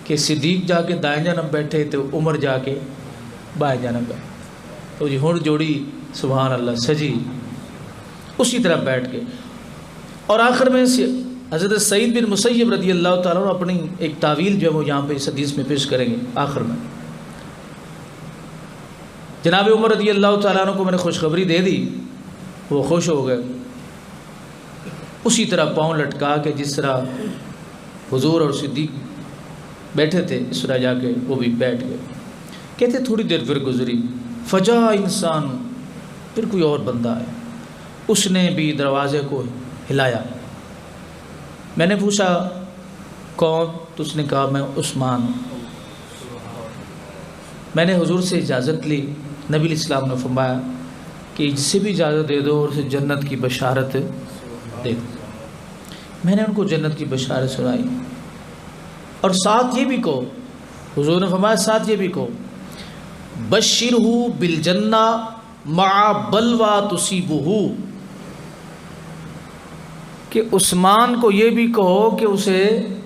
کہ صدیق جا کے دائیں جانب بیٹھے تو عمر جا کے بائیں جانب بیٹھے، تو جی ہن جوڑی سبحان اللہ سجی اسی طرح بیٹھ کے۔ اور آخر میں حضرت سعید بن مسیب رضی اللہ تعالیٰ عنہ اپنی ایک تعویل جو ہے وہ یہاں پہ اس حدیث میں پیش کریں گے آخر میں۔ جناب عمر رضی اللہ تعالیٰ عنہ کو میں نے خوشخبری دے دی، وہ خوش ہو گئے، اسی طرح پاؤں لٹکا کے جس طرح حضور اور صدیق بیٹھے تھے اس طرح جا کے وہ بھی بیٹھ گئے۔ کہتے تھوڑی دیر پھر گزری، فجا انسان، پھر کوئی اور بندہ آیا، اس نے بھی دروازے کو ہلایا۔ میں نے پوچھا کون؟ تو اس نے کہا میں عثمان ہوں۔ میں نے حضور سے اجازت لی نبی علیہ السلام نے فرمایا کہ جسے بھی اجازت دے دو اور اسے جنت کی بشارت دے دو۔ میں نے ان کو جنت کی بشارت سنائی، اور ساتھ یہ بھی کہو، حضور نے فرمایا ساتھ یہ بھی کہو بشرہ بالجنہ مع بلوى تصیبہ، کہ عثمان کو یہ بھی کہو کہ اسے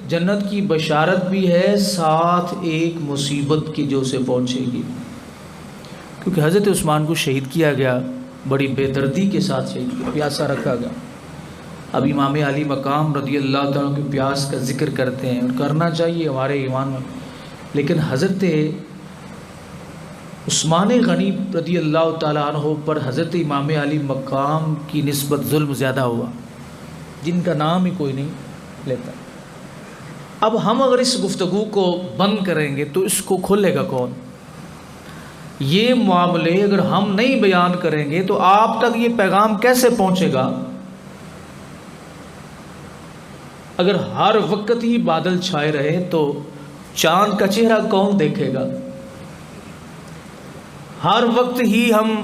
جنت کی بشارت بھی ہے، ساتھ ایک مصیبت کی جو اسے پہنچے گی، کیونکہ حضرت عثمان کو شہید کیا گیا، بڑی بے دردی کے ساتھ شہید کیا، پیاسا رکھا گیا۔ اب امام علی مقام رضی اللہ تعالیٰ کی پیاس کا ذکر کرتے ہیں، اور کرنا چاہیے ہمارے ایمان میں، لیکن حضرت عثمان غنی رضی اللہ تعالیٰ عنہ پر حضرت امام علی مقام کی نسبت ظلم زیادہ ہوا، جن کا نام ہی کوئی نہیں لیتا۔ اب ہم اگر اس گفتگو کو بند کریں گے تو اس کو کھولے گا کون؟ یہ معاملے اگر ہم نہیں بیان کریں گے تو آپ تک یہ پیغام کیسے پہنچے گا؟ اگر ہر وقت ہی بادل چھائے رہے تو چاند کا چہرہ کون دیکھے گا؟ ہر وقت ہی ہم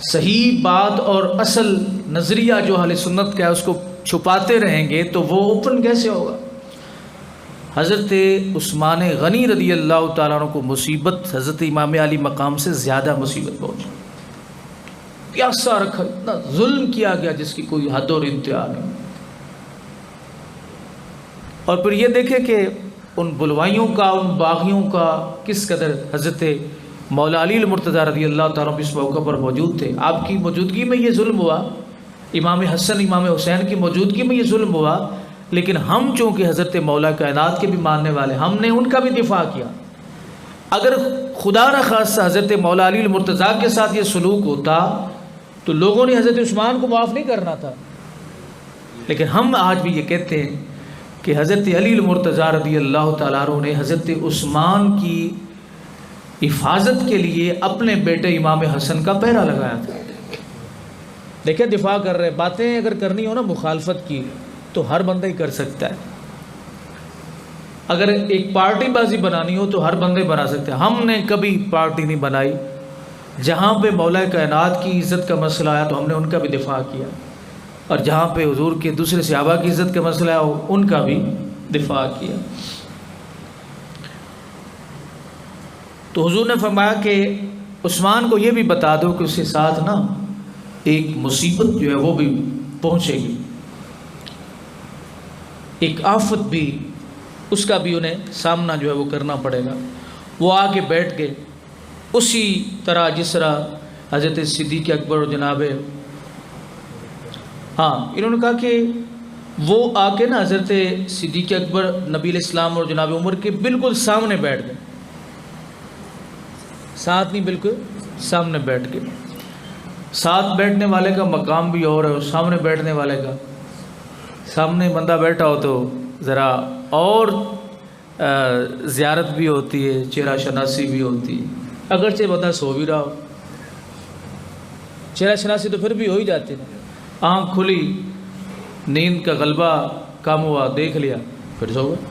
صحیح بات اور اصل نظریہ جو اہل سنت کا ہے اس کو چھپاتے رہیں گے تو وہ اوپن کیسے ہوگا؟ حضرت عثمان غنی رضی اللہ تعالیٰ عنہ کو مصیبت حضرت امام علی مقام سے زیادہ مصیبت پہنچی، پیاسا رکھا، اتنا ظلم کیا گیا جس کی کوئی حد اور انتہا نہیں۔ اور پھر یہ دیکھیں کہ ان بلوائیوں کا، ان باغیوں کا کس قدر حضرت مولا علی المرتضیٰ رضی اللہ تعالیٰ عنہ اس موقع پر موجود تھے، آپ کی موجودگی میں یہ ظلم ہوا، امام حسن امام حسین کی موجودگی میں یہ ظلم ہوا، لیکن ہم چونکہ حضرت مولا کائنات کے بھی ماننے والے، ہم نے ان کا بھی دفاع کیا۔ اگر خدا نہ خواستہ حضرت مولا علی المرتضیٰ کے ساتھ یہ سلوک ہوتا تو لوگوں نے حضرت عثمان کو معاف نہیں کرنا تھا، لیکن ہم آج بھی یہ کہتے ہیں کہ حضرت علی المرتضیٰ رضی اللہ تعالیٰ عنہ نے حضرت عثمان کی حفاظت کے لیے اپنے بیٹے امام حسن کا پہرا لگایا تھا۔ دیکھیں دفاع کر رہے، باتیں اگر کرنی ہو نا مخالفت کی تو ہر بندہ ہی کر سکتا ہے، اگر ایک پارٹی بازی بنانی ہو تو ہر بندے بنا سکتے ہیں۔ ہم نے کبھی پارٹی نہیں بنائی، جہاں پہ مولا کائنات کی عزت کا مسئلہ آیا تو ہم نے ان کا بھی دفاع کیا، اور جہاں پہ حضور کے دوسرے صحابہ کی عزت کا مسئلہ ہے ان کا بھی دفاع کیا۔ تو حضور نے فرمایا کہ عثمان کو یہ بھی بتا دو کہ اس کے ساتھ نا ایک مصیبت جو ہے وہ بھی پہنچے گی، ایک آفت بھی، اس کا بھی انہیں سامنا جو ہے وہ کرنا پڑے گا۔ وہ آ کے بیٹھ کے اسی طرح جس طرح حضرت صدیق اکبر اور جناب انہوں نے کہا کہ وہ آ کے نا حضرت صدیق اکبر نبی علیہ السلام اور جناب عمر کے بالکل سامنے بیٹھ گئے، ساتھ نہیں بالکل سامنے بیٹھ گئے۔ ساتھ بیٹھنے والے کا مقام بھی اور ہے، اور سامنے بیٹھنے والے کا، سامنے بندہ بیٹھا ہو تو ذرا اور زیارت بھی ہوتی ہے، چہرہ شناسی بھی ہوتی ہے، اگرچہ بندہ سو بھی رہا ہو، چہرہ شناسی تو پھر بھی ہو ہی جاتی ہے، آنکھ کھلی، نیند کا غلبہ کم ہوا، دیکھ لیا، پھر سو گئے۔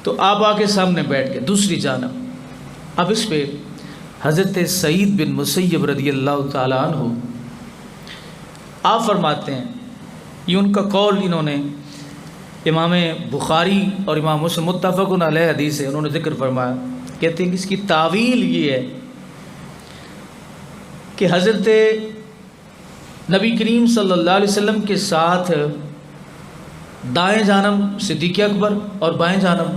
تو آپ آ کے سامنے بیٹھ گئے۔ دوسری جانب اب اس پہ حضرت سعید بن مسیب رضی اللہ تعالیٰ عنہ آپ فرماتے ہیں، یہ ان کا قول انہوں نے امام بخاری اور امام مسلم متفق علیہ حدیث ہے، انہوں نے ذکر فرمایا، کہتے ہیں کہ اس کی تعویل یہ ہے کہ حضرت نبی کریم صلی اللہ علیہ وسلم کے ساتھ دائیں جانب صدیق اکبر اور بائیں جانب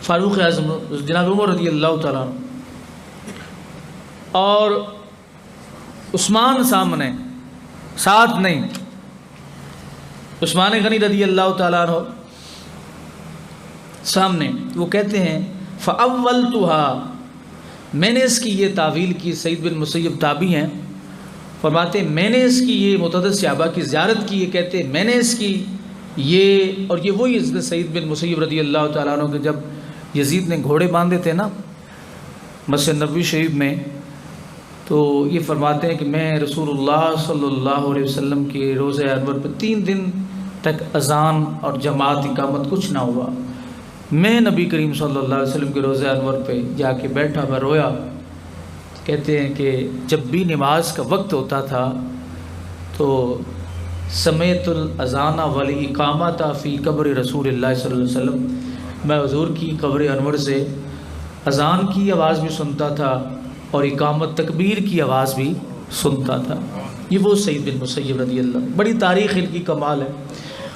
فاروق اعظم جناب عمر رضی اللہ تعالیٰ عنہ، اور عثمان سامنے، ساتھ نہیں، عثمان غنی رضی اللہ تعالیٰ عنہ سامنے۔ وہ کہتے ہیں فَأَوَّلْتُهَا، میں نے اس کی یہ تعویل کی، سعید بن مسیب تابعی ہیں، فرماتے ہیں میں نے اس کی یہ متعدد صحابہ کی زیارت کی، یہ کہتے ہیں میں نے اس کی یہ، اور یہ وہی حضرت سعید بن مسیب رضی اللہ تعالیٰ عنہ کے جب یزید نے گھوڑے باندھے تھے نا مسجد نبوی شریف میں، تو یہ فرماتے ہیں کہ میں رسول اللہ صلی اللہ علیہ وسلم کے روزہ انور پہ 3 دن تک اذان اور جماعت اقامت کچھ نہ ہوا، میں نبی کریم صلی اللہ علیہ وسلم کے روضہ انور پہ جا کے بیٹھا، میں رویا۔ کہتے ہیں کہ جب بھی نماز کا وقت ہوتا تھا تو سمیت الاذان والاقامۃ فی قبر رسول اللہ صلی اللہ علیہ وسلم، میں حضور کی قبر انور سے اذان کی آواز بھی سنتا تھا اور اقامت تکبیر کی آواز بھی سنتا تھا۔ یہ وہ سعید بن مسیب رضی اللہ عنہ، بڑی تاریخ ان کی کمال ہے۔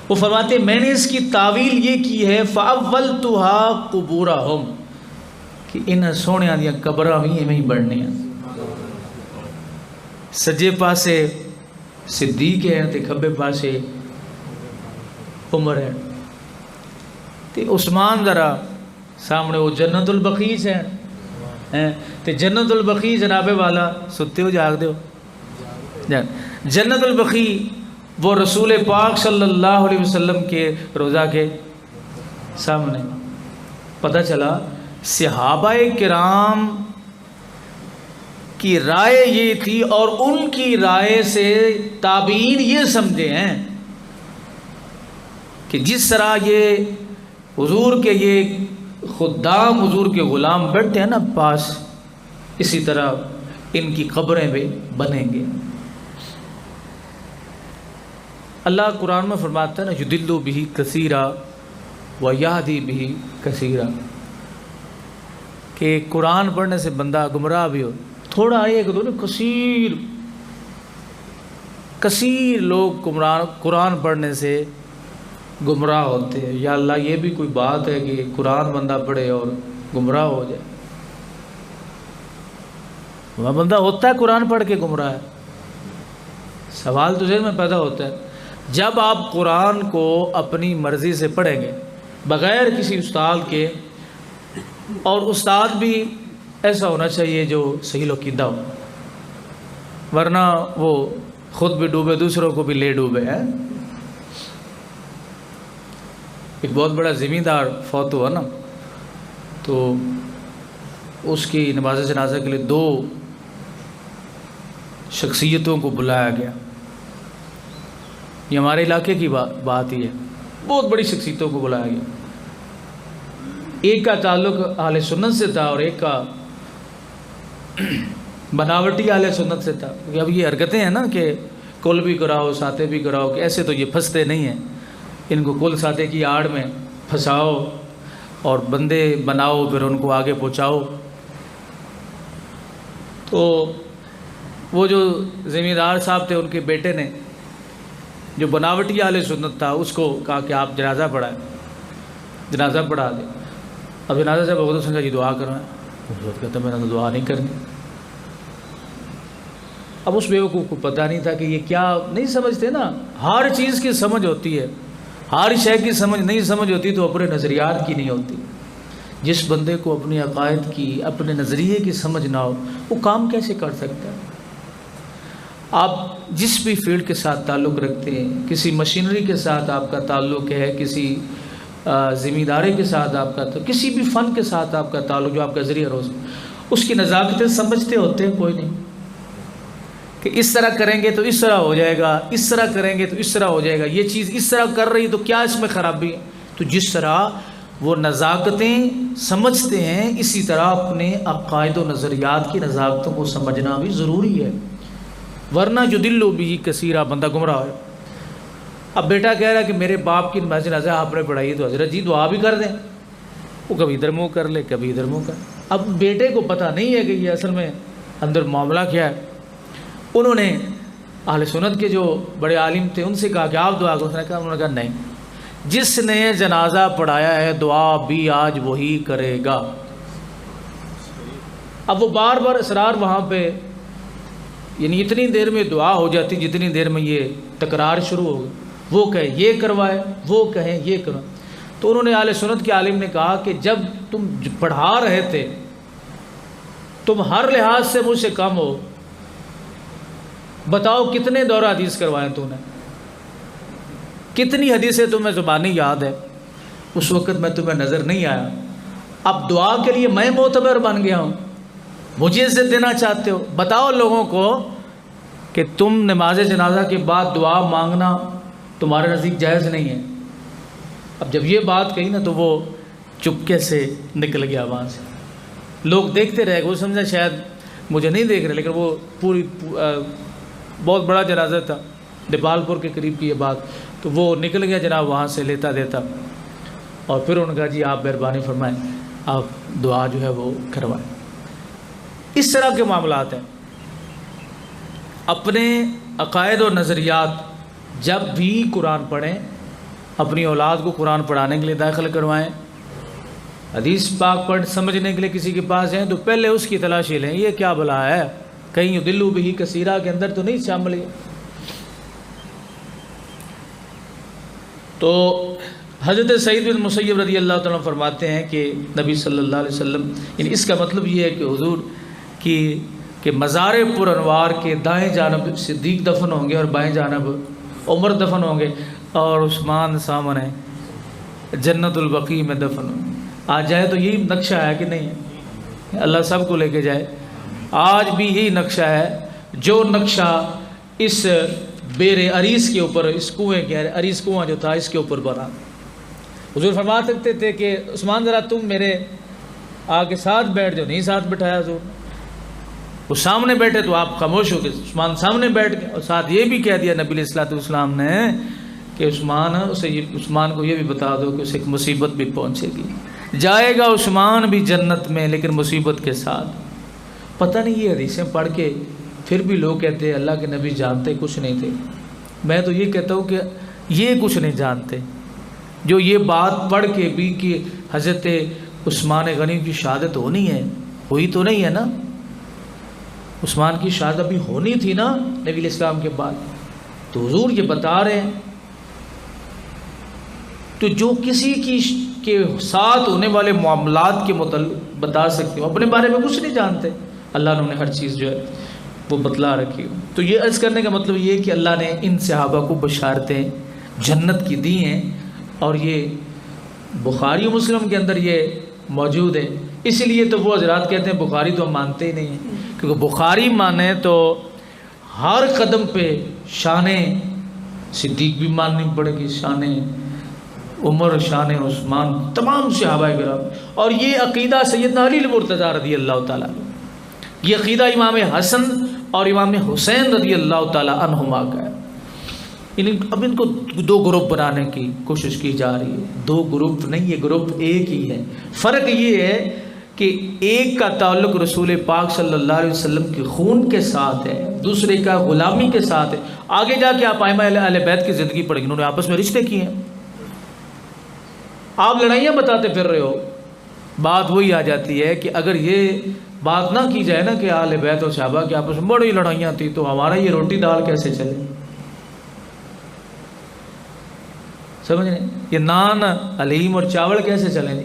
وہ فرماتے ہیں میں نے اس کی تعویل یہ کی ہے فَأَوَّلْتُهَا قُبُورَهُمْ، کہ انہاں سونے دیا قبراں بھی ایویں ہی بڑھنے ہیں۔ سجے پاسے صدیق ہے تے کھبے پاسے عمر ہے، تے عثمان ذرا سامنے وہ جنت البقیع ہے، تے جنت البقیع جناب والا ستے ہو جاگ دیو، جنت البقیع وہ رسول پاک صلی اللہ علیہ وسلم کے روضہ کے سامنے۔ پتہ چلا صحابہ کرام کی رائے یہ تھی اور ان کی رائے سے تابعین یہ سمجھے ہیں کہ جس طرح یہ حضور کے یہ خدام حضور کے غلام بیٹھتے ہیں نا پاس، اسی طرح ان کی قبریں بھی بنیں گے۔ اللہ قرآن میں فرماتا ہے نا یضل بہ کثیرا ویہدی بہ کثیرا، کہ قرآن پڑھنے سے بندہ گمراہ بھی ہو، تھوڑا ایک دو کثیر لوگ قرآن پڑھنے سے گمراہ ہوتے ہیں۔ یا اللہ یہ بھی کوئی بات ہے کہ قرآن بندہ پڑھے اور گمراہ ہو جائے؟ وہ بندہ ہوتا ہے قرآن پڑھ کے گمراہ ہے؟ سوال تو ذہن میں پیدا ہوتا ہے۔ جب آپ قرآن کو اپنی مرضی سے پڑھیں گے بغیر کسی استاد کے، اور استاد بھی ایسا ہونا چاہیے جو صحیح العقیدہ ہو، ورنہ وہ خود بھی ڈوبے دوسروں کو بھی لے ڈوبے ہیں۔ ایک بہت بڑا زمیندار فوت ہوا نا، تو اس کی نماز جنازہ کے لیے 2 شخصیتوں کو بلایا گیا۔ یہ ہمارے علاقے کی بات ہی ہے، بہت بڑی شخصیتوں کو بلایا گیا۔ ایک کا تعلق اہل سنت سے تھا اور ایک کا بناوٹی اہل سنت سے تھا، کیونکہ اب یہ حرکتیں ہیں نا کہ کل بھی کراؤ ساتے بھی کراؤ، کہ ایسے تو یہ پھنستے نہیں ہیں، ان کو کل ساتے کی آڑ میں پھنساؤ اور بندے بناؤ، پھر ان کو آگے پہنچاؤ۔ تو وہ جو زمیندار صاحب تھے، ان کے بیٹے نے جو بناوٹی اہل سنت تھا اس کو کہا کہ آپ جنازہ پڑھائیں، جنازہ پڑھا دیں۔ اب جنازہ سے بہت سنگا جی دعا کروائیں، اس کہتا میں نے تو دعا نہیں کرنی۔ اب اس بیوقوف کو پتہ نہیں تھا کہ یہ کیا، نہیں سمجھتے نا، ہر چیز کی سمجھ ہوتی ہے، ہر شے کی سمجھ نہیں سمجھ ہوتی تو اپنے نظریات کی نہیں ہوتی۔ جس بندے کو اپنے عقائد کی، اپنے نظریے کی سمجھ نہ ہو، وہ کام کیسے کر سکتا ہے؟ آپ جس بھی فیلڈ کے ساتھ تعلق رکھتے ہیں، کسی مشینری کے ساتھ آپ کا تعلق ہے، کسی زمینداری کے ساتھ آپ کا، کسی بھی فن کے ساتھ آپ کا تعلق جو آپ کا ذریعہ روز، اس کی نزاکتیں سمجھتے ہوتے ہیں کوئی نہیں، کہ اس طرح کریں گے تو اس طرح ہو جائے گا، اس طرح کریں گے تو اس طرح ہو جائے گا، یہ چیز اس طرح کر رہی تو کیا اس میں خرابی ہے؟ تو جس طرح وہ نزاکتیں سمجھتے ہیں، اسی طرح اپنے عقائد و نظریات کی نزاکتوں کو سمجھنا بھی ضروری ہے، ورنہ یضل بہ کثیرا، بندہ گمراہ ہے۔ اب بیٹا کہہ رہا ہے کہ میرے باپ کی نماز جنازہ آپ نے پڑھائی تو حضرت جی دعا بھی کر دیں، وہ کبھی ادھر منہ کر لے کبھی ادھر منہ کر۔ اب بیٹے کو پتہ نہیں ہے کہ یہ اصل میں اندر معاملہ کیا ہے۔ انہوں نے اہل سنت کے جو بڑے عالم تھے ان سے کہا کہ آپ دعا کرو، انہوں نے کہا نہیں، جس نے جنازہ پڑھایا ہے دعا بھی آج وہی کرے گا۔ اب وہ بار بار اصرار وہاں پہ، یعنی اتنی دیر میں دعا ہو جاتی جتنی دیر میں یہ تکرار شروع ہو گئی، وہ کہے یہ کروائے، وہ کہیں یہ کروائے۔ تو انہوں نے اہل سنت کے عالم نے کہا کہ جب تم پڑھا رہے تھے تم ہر لحاظ سے مجھ سے کم ہو، بتاؤ کتنے دورہ حدیث کروائے تو نے، کتنی حدیثیں تمہیں زبانی یاد ہے؟ اس وقت میں تمہیں نظر نہیں آیا، اب دعا کے لیے میں معتبر بن گیا ہوں، مجھے عزت دینا چاہتے ہو؟ بتاؤ لوگوں کو کہ تم نماز جنازہ کے بعد دعا مانگنا تمہارے نزدیک جائز نہیں ہے۔ اب جب یہ بات کہی نا تو وہ چپکے سے نکل گیا وہاں سے. لوگ دیکھتے رہے, وہ سمجھا شاید مجھے نہیں دیکھ رہے, لیکن وہ بہت بڑا جنازہ تھا, دیپال پور کے قریب کی یہ بات. تو وہ نکل گیا جناب وہاں سے لیتا دیتا, اور پھر انہوں نے کہا جی آپ مہربانی فرمائیں, آپ دعا جو ہے وہ کروائیں. اس طرح کے معاملات ہیں. اپنے عقائد اور نظریات جب بھی قرآن پڑھیں, اپنی اولاد کو قرآن پڑھانے کے لیے داخل کروائیں. حدیث پاک پڑھ سمجھنے کے لیے کسی کے پاس جائیں تو پہلے اس کی تلاشی لیں, یہ کیا بلا ہے, کہیں یضل بہ کثیرا کے اندر تو نہیں شامل ہے. تو حضرت سعید بن مسیب رضی اللہ تعالیٰ فرماتے ہیں کہ نبی صلی اللہ علیہ وسلم, یعنی اس کا مطلب یہ ہے کہ حضور کہ مزار پر انوار کے دائیں جانب صدیق دفن ہوں گے اور بائیں جانب عمر دفن ہوں گے, اور عثمان سامنے جنت البقیع میں دفن ہوں گے. آج جائے تو یہی نقشہ ہے کہ نہیں ہے؟ اللہ سب کو لے کے جائے. آج بھی یہی نقشہ ہے, جو نقشہ اس بیر عریس کے اوپر, اس کنویں کے عریس کنواں جو تھا اس کے اوپر بنا. حضور فرما سکتے تھے کہ عثمان ذرا تم میرے آگے ساتھ بیٹھ جاؤ, نہیں ساتھ بٹھایا حضور. وہ سامنے بیٹھے تو آپ خاموش ہو گئے, عثمان سامنے بیٹھ گئے, اور ساتھ یہ بھی کہہ دیا نبی علیہ الصلوۃ والسلام نے کہ عثمان کو یہ بھی بتا دو کہ اسے ایک مصیبت بھی پہنچے گی, جائے گا عثمان بھی جنت میں لیکن مصیبت کے ساتھ. پتہ نہیں یہ حدیثیں پڑھ کے پھر بھی لوگ کہتے ہیں اللہ کے نبی جانتے کچھ نہیں تھے. میں تو یہ کہتا ہوں کہ یہ کچھ نہیں جانتے, جو یہ بات پڑھ کے بھی کہ حضرت عثمان غنی کی شہادت ہونی ہے, ہوئی تو نہیں ہے نا. عثمان کی شہادت بھی ہونی تھی نا نبی علیہ السلام کے بعد, تو حضور یہ بتا رہے ہیں. تو جو کسی کے ساتھ ہونے والے معاملات کے متعلق بتا سکتے ہو, اپنے بارے میں کچھ نہیں جانتے, اللہ نے ہر چیز جو ہے وہ بتلا رکھی ہو. تو یہ عرض کرنے کا مطلب یہ کہ اللہ نے ان صحابہ کو بشارتیں جنت کی دی ہیں, اور یہ بخاری و مسلم کے اندر یہ موجود ہے. اسی لیے تو وہ حضرات کہتے ہیں بخاری تو ہم مانتے ہی نہیں ہیں, کیونکہ بخاری مانے تو ہر قدم پہ شان صدیق بھی ماننی پڑے گی, شان عمر, شان عثمان, تمام صحابہ کرام. اور یہ عقیدہ سیدنا علی المرتضیٰ رضی اللہ تعالیٰ, یہ عقیدہ امام حسن اور امام حسین رضی اللہ تعالیٰ عنہما کا ہے. اب ان کو دو گروپ بنانے کی کوشش کی جا رہی ہے. دو گروپ نہیں, یہ گروپ ایک ہی ہے. فرق یہ ہے کہ ایک کا تعلق رسول پاک صلی اللہ علیہ وسلم کے خون کے ساتھ ہے, دوسرے کا غلامی کے ساتھ ہے. آگے جا کے آپ ائمہ اہل بیت کی زندگی پڑھیں گے, انہوں نے آپس میں رشتے کیے ہیں. آپ لڑائیاں بتاتے پھر رہے ہو. بات وہی آ جاتی ہے کہ اگر یہ بات نہ کی جائے نا کہ اہل بیت اور صحابہ کی آپس میں بڑی لڑائیاں تھیں, تو ہمارا یہ روٹی دال کیسے چلے؟ سمجھ رہے ہیں؟ یہ نان حلیم اور چاول کیسے چلیں گے؟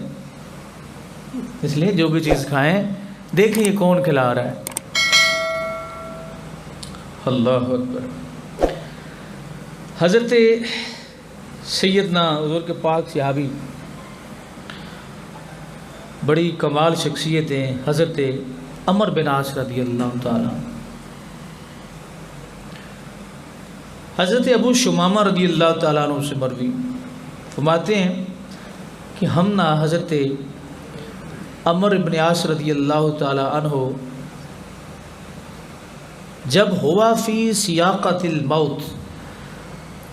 اس لیے جو بھی چیز کھائیں دیکھیں یہ کون کھلا رہا ہے. اللہ اکبر. حضرت سیدنا حضور کے پاک صحابی بڑی کمال شخصیت ہیں, حضرت عمر بن عاص رضی اللہ تعالیٰ. حضرت ابو شمامہ رضی اللہ تعالیٰ عنہ سے مروی فرماتے ہیں کہ ہم نہ حضرت عمر بن عاص رضی اللہ تعالیٰ عنہ جب ہوا فی سیاقت الموت,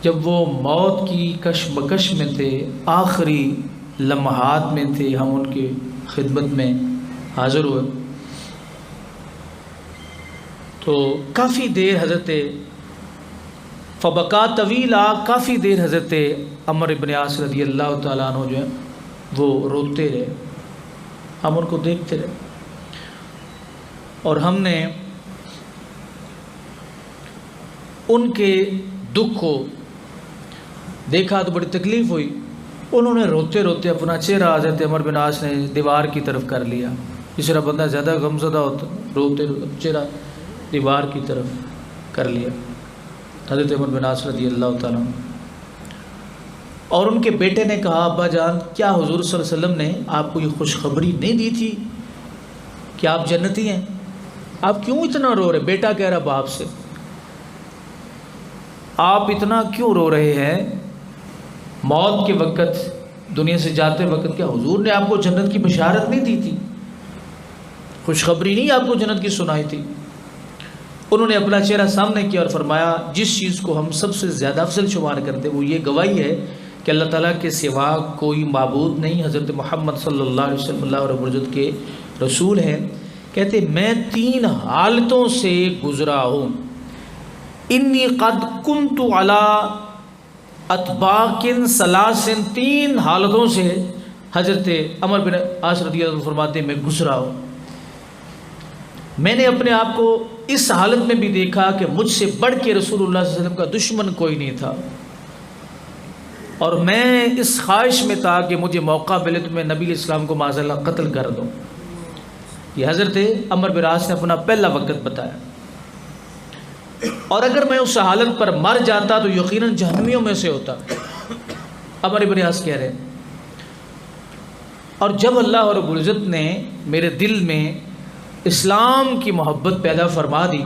جب وہ موت کی کشمکش میں تھے, آخری لمحات میں تھے, ہم ان کی خدمت میں حاضر ہوئے. تو کافی دیر حضرت فبکا طویلا, کافی دیر حضرت عمر بن عاص رضی اللہ تعالیٰ عنہ جو ہے وہ روتے رہے. ہم ان کو دیکھتے رہے, اور ہم نے ان کے دکھ کو دیکھا تو بڑی تکلیف ہوئی. انہوں نے روتے روتے اپنا چہرہ حضرت عمر بن عاص نے دیوار کی طرف کر لیا. اس طرح بندہ زیادہ غمزدہ ہوتا, روتے روتے چہرہ دیوار کی طرف کر لیا حضرت عمر بن عاص رضی اللہ تعالیٰ. اور ان کے بیٹے نے کہا ابا جان, کیا حضور صلی اللہ علیہ وسلم نے آپ کو یہ خوشخبری نہیں دی تھی کہ آپ جنتی ہیں؟ آپ کیوں اتنا رو رہے؟ بیٹا کہہ رہا باپ سے, آپ اتنا کیوں رو رہے ہیں؟ موت کے وقت دنیا سے جاتے وقت کیا حضور نے آپ کو جنت کی بشارت نہیں دی تھی؟ خوشخبری نہیں آپ کو جنت کی سنائی تھی؟ انہوں نے اپنا چہرہ سامنے کیا اور فرمایا جس چیز کو ہم سب سے زیادہ افضل شمار کرتے وہ یہ گواہی ہے کہ اللہ تعالیٰ کے سوا کوئی معبود نہیں، حضرت محمد صلی اللہ علیہ وسلم اللہ رب العزت کے رسول ہیں۔ کہتے میں 3 حالتوں سے گزرا ہوں، انی قد کنت علی اطباق ثلاث، 3 حالتوں سے حضرت عمر بن عاص رضی اللہ عنہ فرماتے ہیں میں گزرا ہوں۔ میں نے اپنے آپ کو اس حالت میں بھی دیکھا کہ مجھ سے بڑھ کے رسول اللہ صلی اللہ علیہ وسلم کا دشمن کوئی نہیں تھا، اور میں اس خواہش میں تھا کہ مجھے موقع ملے تو میں نبی علیہ السلام کو معاذ اللہ قتل کر دوں۔ یہ حضرت عمر بن عاص نے اپنا پہلا وقت بتایا، اور اگر میں اس حالت پر مر جاتا تو یقیناً جہنمیوں میں سے ہوتا، عمر بن عاص کہہ رہے ہیں۔ اور جب اللہ رب العزت نے میرے دل میں اسلام کی محبت پیدا فرما دی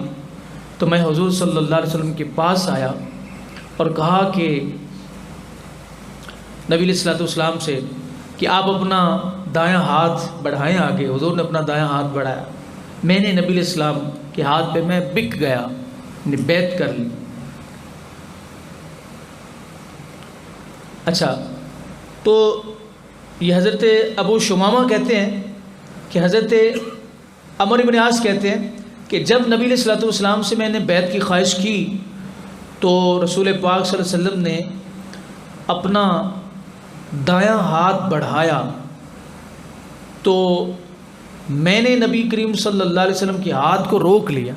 تو میں حضور صلی اللہ علیہ وسلم کے پاس آیا اور کہا کہ نبی علیہ الصلوۃ والسلام سے کہ آپ اپنا دایاں ہاتھ بڑھائیں آگے۔ حضور نے اپنا دایاں ہاتھ بڑھایا، میں نے نبی علیہ السلام کے ہاتھ پہ میں بک گیا، نے بیعت کر لی۔ اچھا، تو یہ حضرت ابو شمامہ کہتے ہیں کہ حضرت عمر بن عاص کہتے ہیں کہ جب نبی علیہ الصلوۃ والسلام سے میں نے بیعت کی خواہش کی تو رسول پاک صلی اللہ علیہ وسلم نے اپنا دایاں ہاتھ بڑھایا تو میں نے نبی کریم صلی اللہ علیہ وسلم کے ہاتھ کو روک لیا،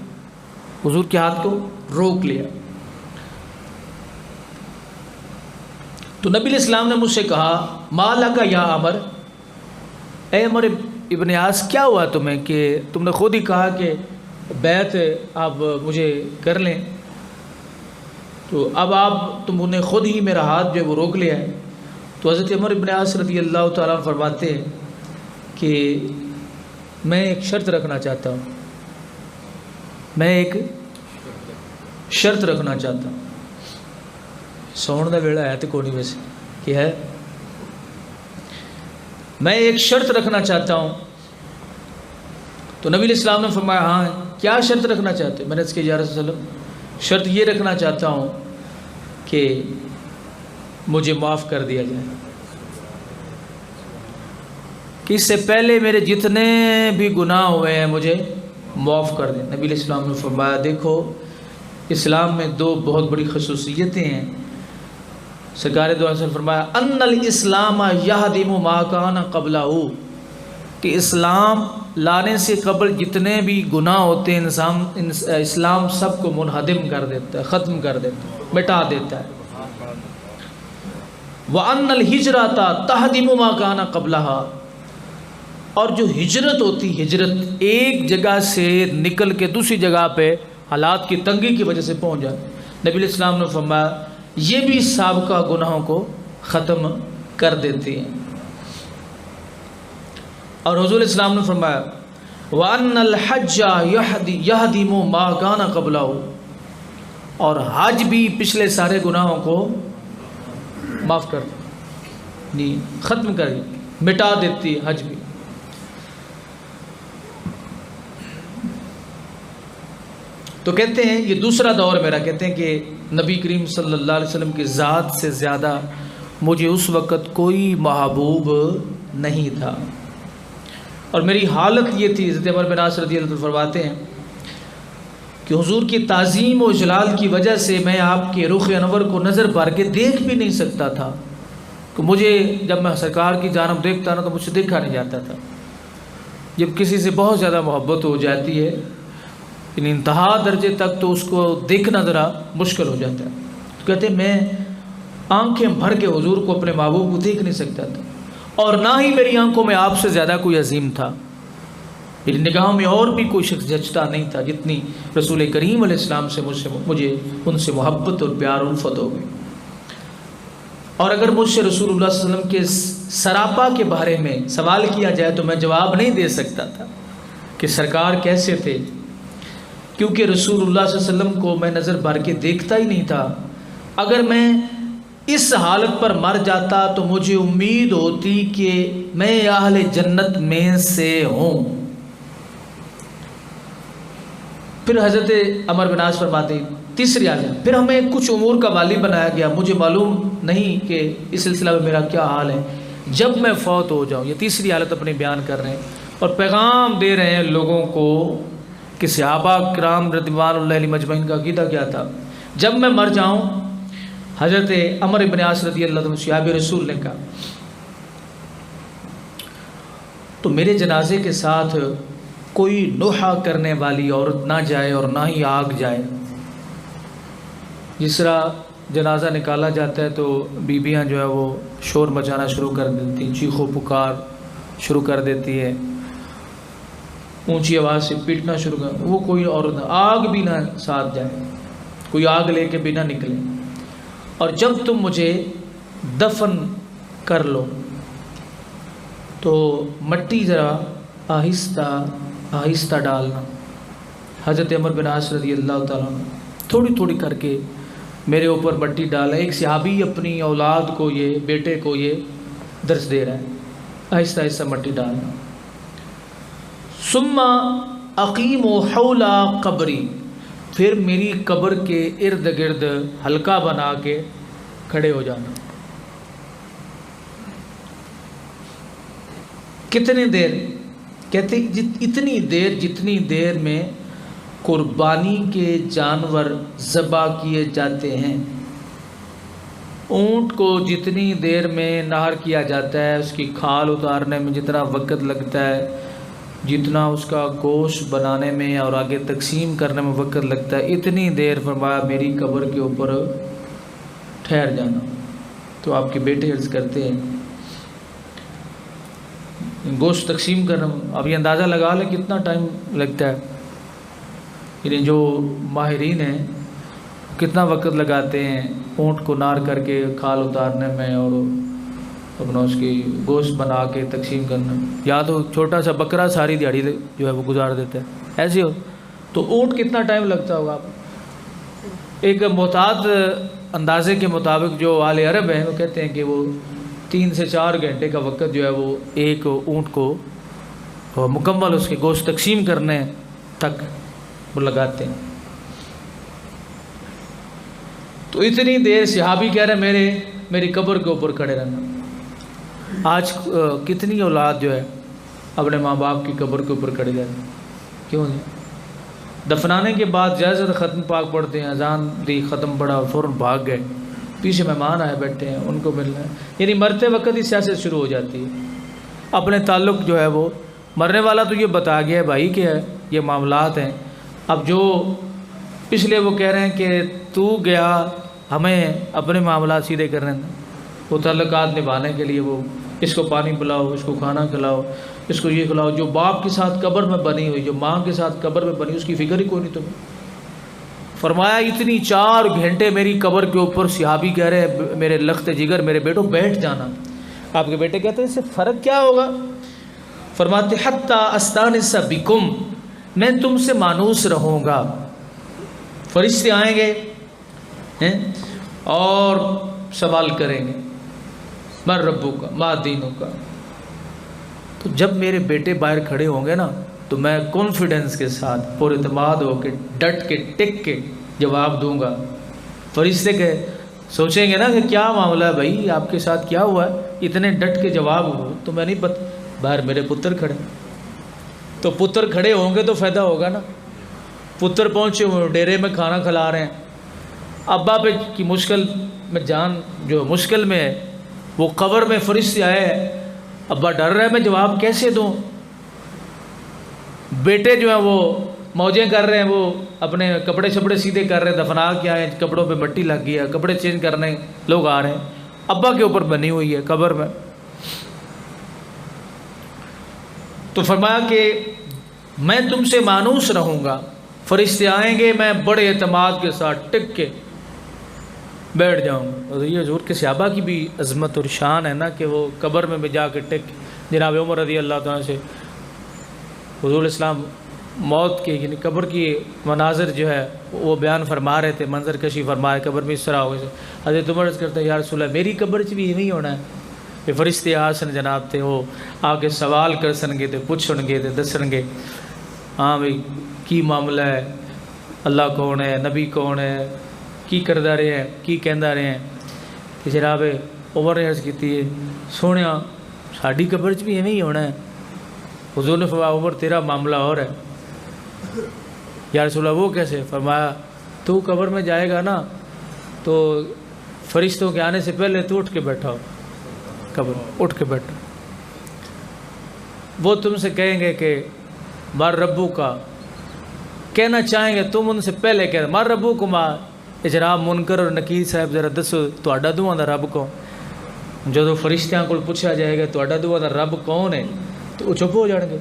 حضور کے ہاتھ کو روک لیا۔ تو نبی علیہ السلام نے مجھ سے کہا ما لک یا عمر، اے عمر ابن عاص کیا ہوا تمہیں کہ تم نے خود ہی کہا کہ بیعت آپ مجھے کر لیں، تو اب تم نے خود ہی میرا ہاتھ جو ہے وہ روک لیا ہے۔ تو حضرت عمر ابن عاص رضی اللہ تعالیٰ عنہ فرماتے ہیں کہ میں ایک شرط رکھنا چاہتا ہوں، میں ایک شرط رکھنا چاہتا ہوں۔ سون دا ویلا ہے تو کوئی نہیں، ویسے کیا ہے، میں ایک شرط رکھنا چاہتا ہوں۔ تو نبی علیہ السلام نے فرمایا ہاں کیا شرط رکھنا چاہتے؟ میں نے اس کے یا رسول اللہ شرط یہ رکھنا چاہتا ہوں کہ مجھے معاف کر دیا جائے، کہ اس سے پہلے میرے جتنے بھی گناہ ہوئے ہیں مجھے معاف کر دیں۔ نبی علیہ السلام نے فرمایا دیکھو اسلام میں 2 بہت بڑی خصوصیتیں ہیں۔ سرکار دو عالم نے فرمایا ان الاسلام یہدم ما کان قبلہ، کہ اسلام لانے سے قبل جتنے بھی گناہ ہوتے ہیں اسلام سب کو منہدم کر دیتا ہے، ختم کر دیتا ہے، مٹا دیتا ہے۔ وَأَنَّ الْهِجْرَةَ تَهْدِمُ مَا كَانَ قَبْلَهَا، اور جو ہجرت ہوتی، ہجرت ایک جگہ سے نکل کے دوسری جگہ پہ حالات کی تنگی کی وجہ سے پہنچ جائے، نبی علیہ السلام نے فرمایا یہ بھی سابقہ گناہوں کو ختم کر دیتے ہیں۔ اور حضور اسلام نے فرمایا وَأَنَّ الْحَجَّ يَهْدِمُ مَا كَانَ قَبْلَهُ، اور حج بھی پچھلے سارے گناہوں کو معاف کر نہیں، ختم کر مٹا دیتی ہے حج بھی۔ تو کہتے ہیں یہ دوسرا دور میرا، کہتے ہیں کہ نبی کریم صلی اللہ علیہ وسلم کی ذات سے زیادہ مجھے اس وقت کوئی محبوب نہیں تھا، اور میری حالت یہ تھی، حضرت عمر بن عاص رضی اللہ عنہ فرماتے ہیں کہ حضور کی تعظیم و جلال کی وجہ سے میں آپ کے رخ انور کو نظر بھر کے دیکھ بھی نہیں سکتا تھا، کہ مجھے جب میں سرکار کی جانب دیکھتا نا تو مجھ سے دیکھا نہیں جاتا تھا۔ جب کسی سے بہت زیادہ محبت ہو جاتی ہے ان انتہا درجے تک تو اس کو دیکھنا ذرا مشکل ہو جاتا ہے۔ تو کہتے ہیں میں آنکھیں بھر کے حضور کو اپنے محبوب کو دیکھ نہیں سکتا تھا، اور نہ ہی میری آنکھوں میں آپ سے زیادہ کوئی عظیم تھا، میری نگاہوں میں اور بھی کوئی شخص جچتا نہیں تھا جتنی رسول کریم علیہ السلام سے مجھے ان سے محبت اور پیار الفت ہو گئی۔ اور اگر مجھ سے رسول اللہ صلی اللہ علیہ وسلم کے سراپا کے بارے میں سوال کیا جائے تو میں جواب نہیں دے سکتا تھا کہ سرکار کیسے تھے، کیونکہ رسول اللہ صلی اللہ علیہ وسلم کو میں نظر بھر کے دیکھتا ہی نہیں تھا۔ اگر میں اس حالت پر مر جاتا تو مجھے امید ہوتی کہ میں اہل جنت میں سے ہوں۔ پھر حضرت عمر بن عاص فرماتے ہیں تیسری آیت، پھر ہمیں کچھ امور کا والی بنایا گیا، مجھے معلوم نہیں کہ اس سلسلہ میں میرا کیا حال ہے جب میں فوت ہو جاؤں۔ یہ تیسری حالت اپنی بیان کر رہے ہیں اور پیغام دے رہے ہیں لوگوں کو کہ صحابہ کرام رضوان اللہ علیہ مجمعین کا عقیدہ کیا تھا۔ جب میں مر جاؤں، حضرت عمر بن عاص رضی اللہ عنہ صحابی رسول نے کہا، تو میرے جنازے کے ساتھ کوئی نوحہ کرنے والی عورت نہ جائے اور نہ ہی آگ جائے۔ جس طرح جنازہ نکالا جاتا ہے تو بیویاں جو ہے وہ شور مچانا شروع کر دیتی ہیں، چیخو پکار شروع کر دیتی ہے، اونچی آواز سے پیٹنا شروع کر، وہ کوئی عورت نہ، آگ بھی نہ ساتھ جائے، کوئی آگ لے کے بھی نہ نکلے۔ اور جب تم مجھے دفن کر لو تو مٹی ذرا آہستہ آہستہ ڈالنا۔ حضرت عمر بن عاص رضی اللہ تعالیٰ عنہ تھوڑی تھوڑی کر کے میرے اوپر مٹی ڈالا۔ ایک صحابی اپنی اولاد کو یہ بیٹے کو یہ درس دے رہا ہے، آہستہ آہستہ مٹی ڈالنا۔ ثم اقیموا حول قبری، پھر میری قبر کے ارد گرد حلقہ بنا کے کھڑے ہو جانا۔ کتنی دیر؟ کہتے اتنی دیر جتنی دیر میں قربانی کے جانور ذبح کیے جاتے ہیں۔ اونٹ کو جتنی دیر میں نہر کیا جاتا ہے، اس کی کھال اتارنے میں جتنا وقت لگتا ہے، جتنا اس کا گوشت بنانے میں اور آگے تقسیم کرنے میں وقت لگتا ہے، اتنی دیر فرمایا میری قبر کے اوپر ٹھہر جانا۔ تو آپ کے بیٹے عرض کرتے ہیں گوشت تقسیم کرنا، اب یہ اندازہ لگا لیں کتنا ٹائم لگتا ہے، یعنی جو ماہرین ہیں کتنا وقت لگاتے ہیں اونٹ کو نار کر کے کھال اتارنے میں اور اپنا اس کی گوشت بنا کے تقسیم کرنا۔ یا تو چھوٹا سا بکرا ساری دیہڑی جو ہے وہ گزار دیتا ہے، ایسے ہو تو اونٹ کتنا ٹائم لگتا ہوگا؟ آپ ایک محتاط اندازے کے مطابق جو اہل عرب ہیں وہ کہتے ہیں کہ وہ 3 سے 4 گھنٹے کا وقت جو ہے وہ ایک اونٹ کو مکمل اس کے گوشت تقسیم کرنے تک وہ لگاتے ہیں۔ تو اتنی دیر صحابی کہہ رہے ہیں میری قبر کے اوپر کھڑے رہنا۔ آج کتنی اولاد جو ہے اپنے ماں باپ کی قبر کے اوپر کھڑے رہتے ہیں؟ کیوں نہیں؟ دفنانے کے بعد زیادہ ختم پاک پڑھتے ہیں، اذان دی ختم پڑھا فوراً بھاگ گئے، پیچھے مہمان آئے بیٹھے ہیں ان کو ملنا ہے، یعنی مرتے وقت ہی سیاست شروع ہو جاتی ہے۔ اپنے تعلق جو ہے وہ مرنے والا تو یہ بتا گیا ہے بھائی کہ یہ معاملات ہیں، اب جو پچھلے وہ کہہ رہے ہیں کہ تو گیا ہمیں اپنے معاملات سیدھے کرنے دیں، وہ تعلقات نبھانے کے لیے وہ اس کو پانی پلاؤ، اس کو کھانا کھلاؤ، اس کو یہ کھلاؤ، جو باپ کے ساتھ قبر میں بنی ہوئی، جو ماں کے ساتھ قبر میں بنی، اس کی فکر ہی کوئی نہیں تمہیں۔ فرمایا اتنی 4 گھنٹے میری قبر کے اوپر صحابی کہہ رہے ہیں میرے لخت جگر میرے بیٹوں بیٹھ جانا۔ آپ کے بیٹے کہتے ہیں اس سے فرق کیا ہوگا؟ فرماتے حتی استانس بکم، میں تم سے مانوس رہوں گا، فرشتے آئیں گے اور سوال کریں گے من ربو کا ما دینوں کا۔ تو جب میرے بیٹے باہر کھڑے ہوں گے نا تو میں کانفیڈنس کے ساتھ پر اعتماد ہو کے ڈٹ کے ٹک کے جواب دوں گا۔ فرشتے کے سوچیں گے نا کہ کیا معاملہ ہے بھائی، آپ کے ساتھ کیا ہوا ہے، اتنے ڈٹ کے جواب ہو تو میں نہیں باہر میرے پتر کھڑے، تو پتر کھڑے ہوں گے تو فائدہ ہوگا نا۔ پتر پہنچے ہوئے ڈیرے میں کھانا کھلا رہے ہیں، ابا پہ کی مشکل میں جان جو مشکل میں ہے، وہ قبر میں فرشتے آئے ہیں، ابا ڈر رہے ہیں میں جواب کیسے دوں۔ بیٹے جو ہیں وہ موجیں کر رہے ہیں، وہ اپنے کپڑے شپڑے سیدھے کر رہے ہیں، دفنا کے آئے کپڑوں پہ مٹی لگ گئی ہے، کپڑے چینج کرنے لوگ آ رہے ہیں، ابا کے اوپر بنی ہوئی ہے قبر میں۔ تو فرمایا کہ میں تم سے مانوس رہوں گا، فرشتے آئیں گے، میں بڑے اعتماد کے ساتھ ٹک کے بیٹھ جاؤں گا۔ اور یہ حضور کے صحابہ کی بھی عظمت اور شان ہے نا کہ وہ قبر میں بھی جا کے ٹک، جناب عمر رضی اللہ تعالیٰ سے حضور اسلام موت کے یعنی قبر کی مناظر جو ہے وہ بیان فرما رہے تھے، منظر کشی فرما رہے قبر میں اس طرح ہو گئے. حضرت عمر عرض کرتا ہے یا رسول اللہ میری قبر چ بھی ایویں ہی ہونا ہے. یہ فرشتے آ سن جناب تے وہ آ کے سوال کر سن گے تے پوچھن گے تے دسن گے ہاں بھئی کی معاملہ ہے، اللہ کون ہے، نبی کون ہے، کی کردا رہے ہیں، کی کہندا رہے ہیں. تے جناب عمر نے عرض کیتی ہے سونیا ساڈی قبر چ بھی ایویں ہی ہونا ہے. حضور نے فرمایا عمر تیرا معاملہ اور ہے. یا رسول اللہ وہ کیسے؟ فرمایا تو قبر میں جائے گا نا تو فرشتوں کے آنے سے پہلے تو اٹھ کے بیٹھا ہو، قبر اٹھ کے بیٹھا. وہ تم سے کہیں گے کہ مر ربو کا، کہنا چاہیں گے تم ان سے پہلے کہہ مر ربو کو ماں. جناب منکر اور نکیر صاحب ذرا دسو تہاڈا دوواں دا رب کون؟ جدو فرشتیاں کو پوچھا جائے گا تہاڈا دوواں دا رب کون ہے تو وہ چپ ہو جان گے.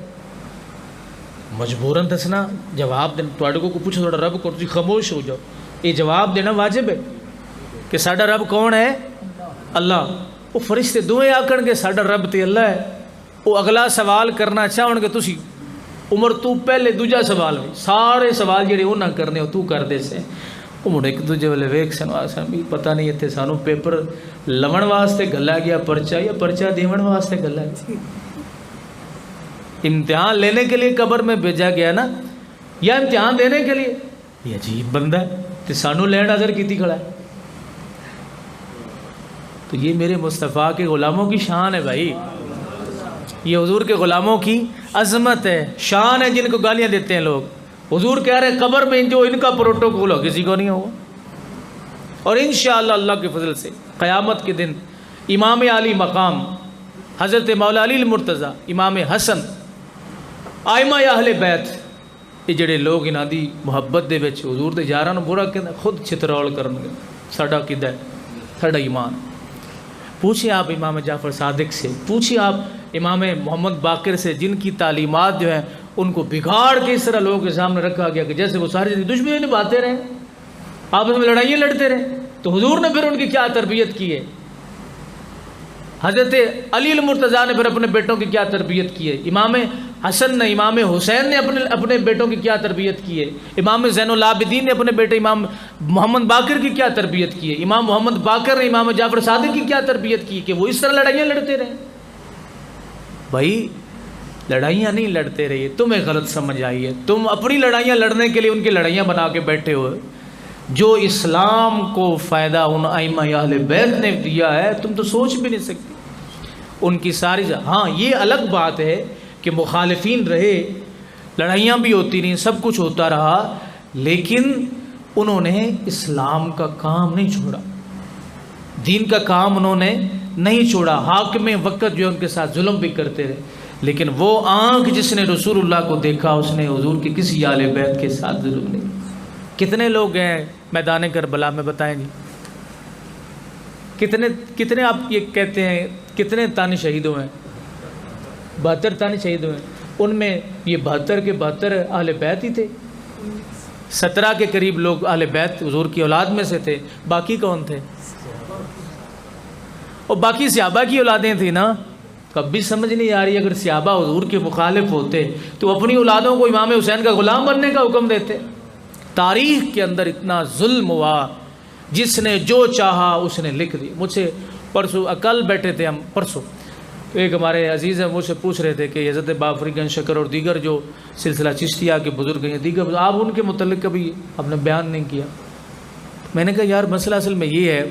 مجبوراً دسنا جواب دینا. تواڈے کو پوچھو تہاڈا رب کون، تسی خاموش ہو جاؤ. یہ جواب دینا واجب ہے کہ ساڈا رب کون ہے؟ اللہ. وہ فرشتے دوئیں آکھن گے ساڈا رب تے اللہ ہے. وہ اگلا سوال کرنا چاہن گے تسی عمر تو پہلے دوجا سوال ہوئی سارے سوال جڑے انہاں کرنے ہو تو کر دے سے. وہ مڑ ایک دوجے والے ویکھ سن آسان بھی پتہ نہیں اتنے سانو پیپر لون واسطے گلا گیا پرچہ یا پرچہ دیون واسطے گلا گیا. امتحان لینے کے لیے قبر میں بھیجا گیا نا یا امتحان دینے کے لیے؟ یہ عجیب بندہ ہے تو سانو لینڈ حاضر کیتی کھڑا ہے. تو یہ میرے مصطفیٰ کے غلاموں کی شان ہے بھائی، یہ حضور کے غلاموں کی عظمت ہے، شان ہے. جن کو گالیاں دیتے ہیں لوگ حضور کہہ رہے ہیں قبر میں جو ان کا پروٹوکول ہو کسی کو نہیں ہوگا. اور انشاءاللہ اللہ کے فضل سے قیامت کے دن امام علی مقام حضرت مولا علی المرتضیٰ، امام حسن، آئمہ اہل بیت، یہ جڑے لوگ انہاں دی محبت دے وچ حضور دے یاراں نوں برا کہندے خود چترول کرن گے. ساڈا کیدا ہے؟ ساڈا ایمان. پوچھیں آپ امام جعفر صادق سے، پوچھیں آپ امام محمد باقر سے، جن کی تعلیمات جو ہیں ان کو بگاڑ کے اس طرح لوگوں کے سامنے رکھا گیا کہ جیسے وہ ساری دشمنی نبھاتے رہے، آپس میں لڑائیاں لڑتے رہے. تو حضور نے پھر ان کی کیا تربیت کی ہے؟ حضرت علی المرتضیٰ نے پھر اپنے بیٹوں کی کیا تربیت کی ہے؟ امام حسن نے، امام حسین نے اپنے بیٹوں کی کیا تربیت کی ہے؟ امام زین العابدین نے اپنے بیٹے امام محمد باقر کی کیا تربیت کی ہے؟ امام محمد باقر نے امام جعفر صادق کی کیا تربیت کی کہ وہ اس طرح لڑائیاں لڑتے رہے؟ بھائی لڑائیاں نہیں لڑتے رہیے، تمہیں غلط سمجھ آئی ہے. تم اپنی لڑائیاں لڑنے کے لیے ان کی لڑائیاں بنا کے بیٹھے ہو. جو اسلام کو فائدہ ان ائمہ اہل بیت نے دیا ہے تم تو سوچ بھی نہیں سکتے. ان کی ساری ہاں یہ الگ بات ہے کہ مخالفین رہے، لڑائیاں بھی ہوتی رہیں، سب کچھ ہوتا رہا، لیکن انہوں نے اسلام کا کام نہیں چھوڑا، دین کا کام انہوں نے نہیں چھوڑا. حاکم وقت جو ان کے ساتھ ظلم بھی کرتے رہے، لیکن وہ آنکھ جس نے رسول اللہ کو دیکھا اس نے حضور کی کسی آل بیت کے ساتھ ظلم نہیں. کتنے لوگ ہیں میدان کربلا میں بتائیں جی؟ کتنے آپ یہ کہتے ہیں کتنے تن شہید ہوئے ہیں؟ 72 تن شہید ہوئے ہیں. ان میں یہ 72 کے 72 اہل بیت ہی تھے. 17 کے قریب لوگ اہل بیت حضور کی اولاد میں سے تھے. باقی کون تھے؟ اور باقی صحابہ کی اولادیں تھیں نا. کب بھی سمجھ نہیں آ رہی اگر صحابہ حضور کے مخالف ہوتے تو اپنی اولادوں کو امام حسین کا غلام بننے کا حکم دیتے. تاریخ کے اندر اتنا ظلم ہوا، جس نے جو چاہا اس نے لکھ دی. مجھ سے پرسوں کل بیٹھے تھے ہم، پرسوں ایک ہمارے عزیز ہیں مجھ سے پوچھ رہے تھے کہ حضرت بابری گنج شکر اور دیگر جو سلسلہ چشتیہ کے بزرگ ہیں، دیگر آپ ان کے متعلق کبھی آپ نے بیان نہیں کیا. میں نے کہا یار مسئلہ اصل میں یہ ہے،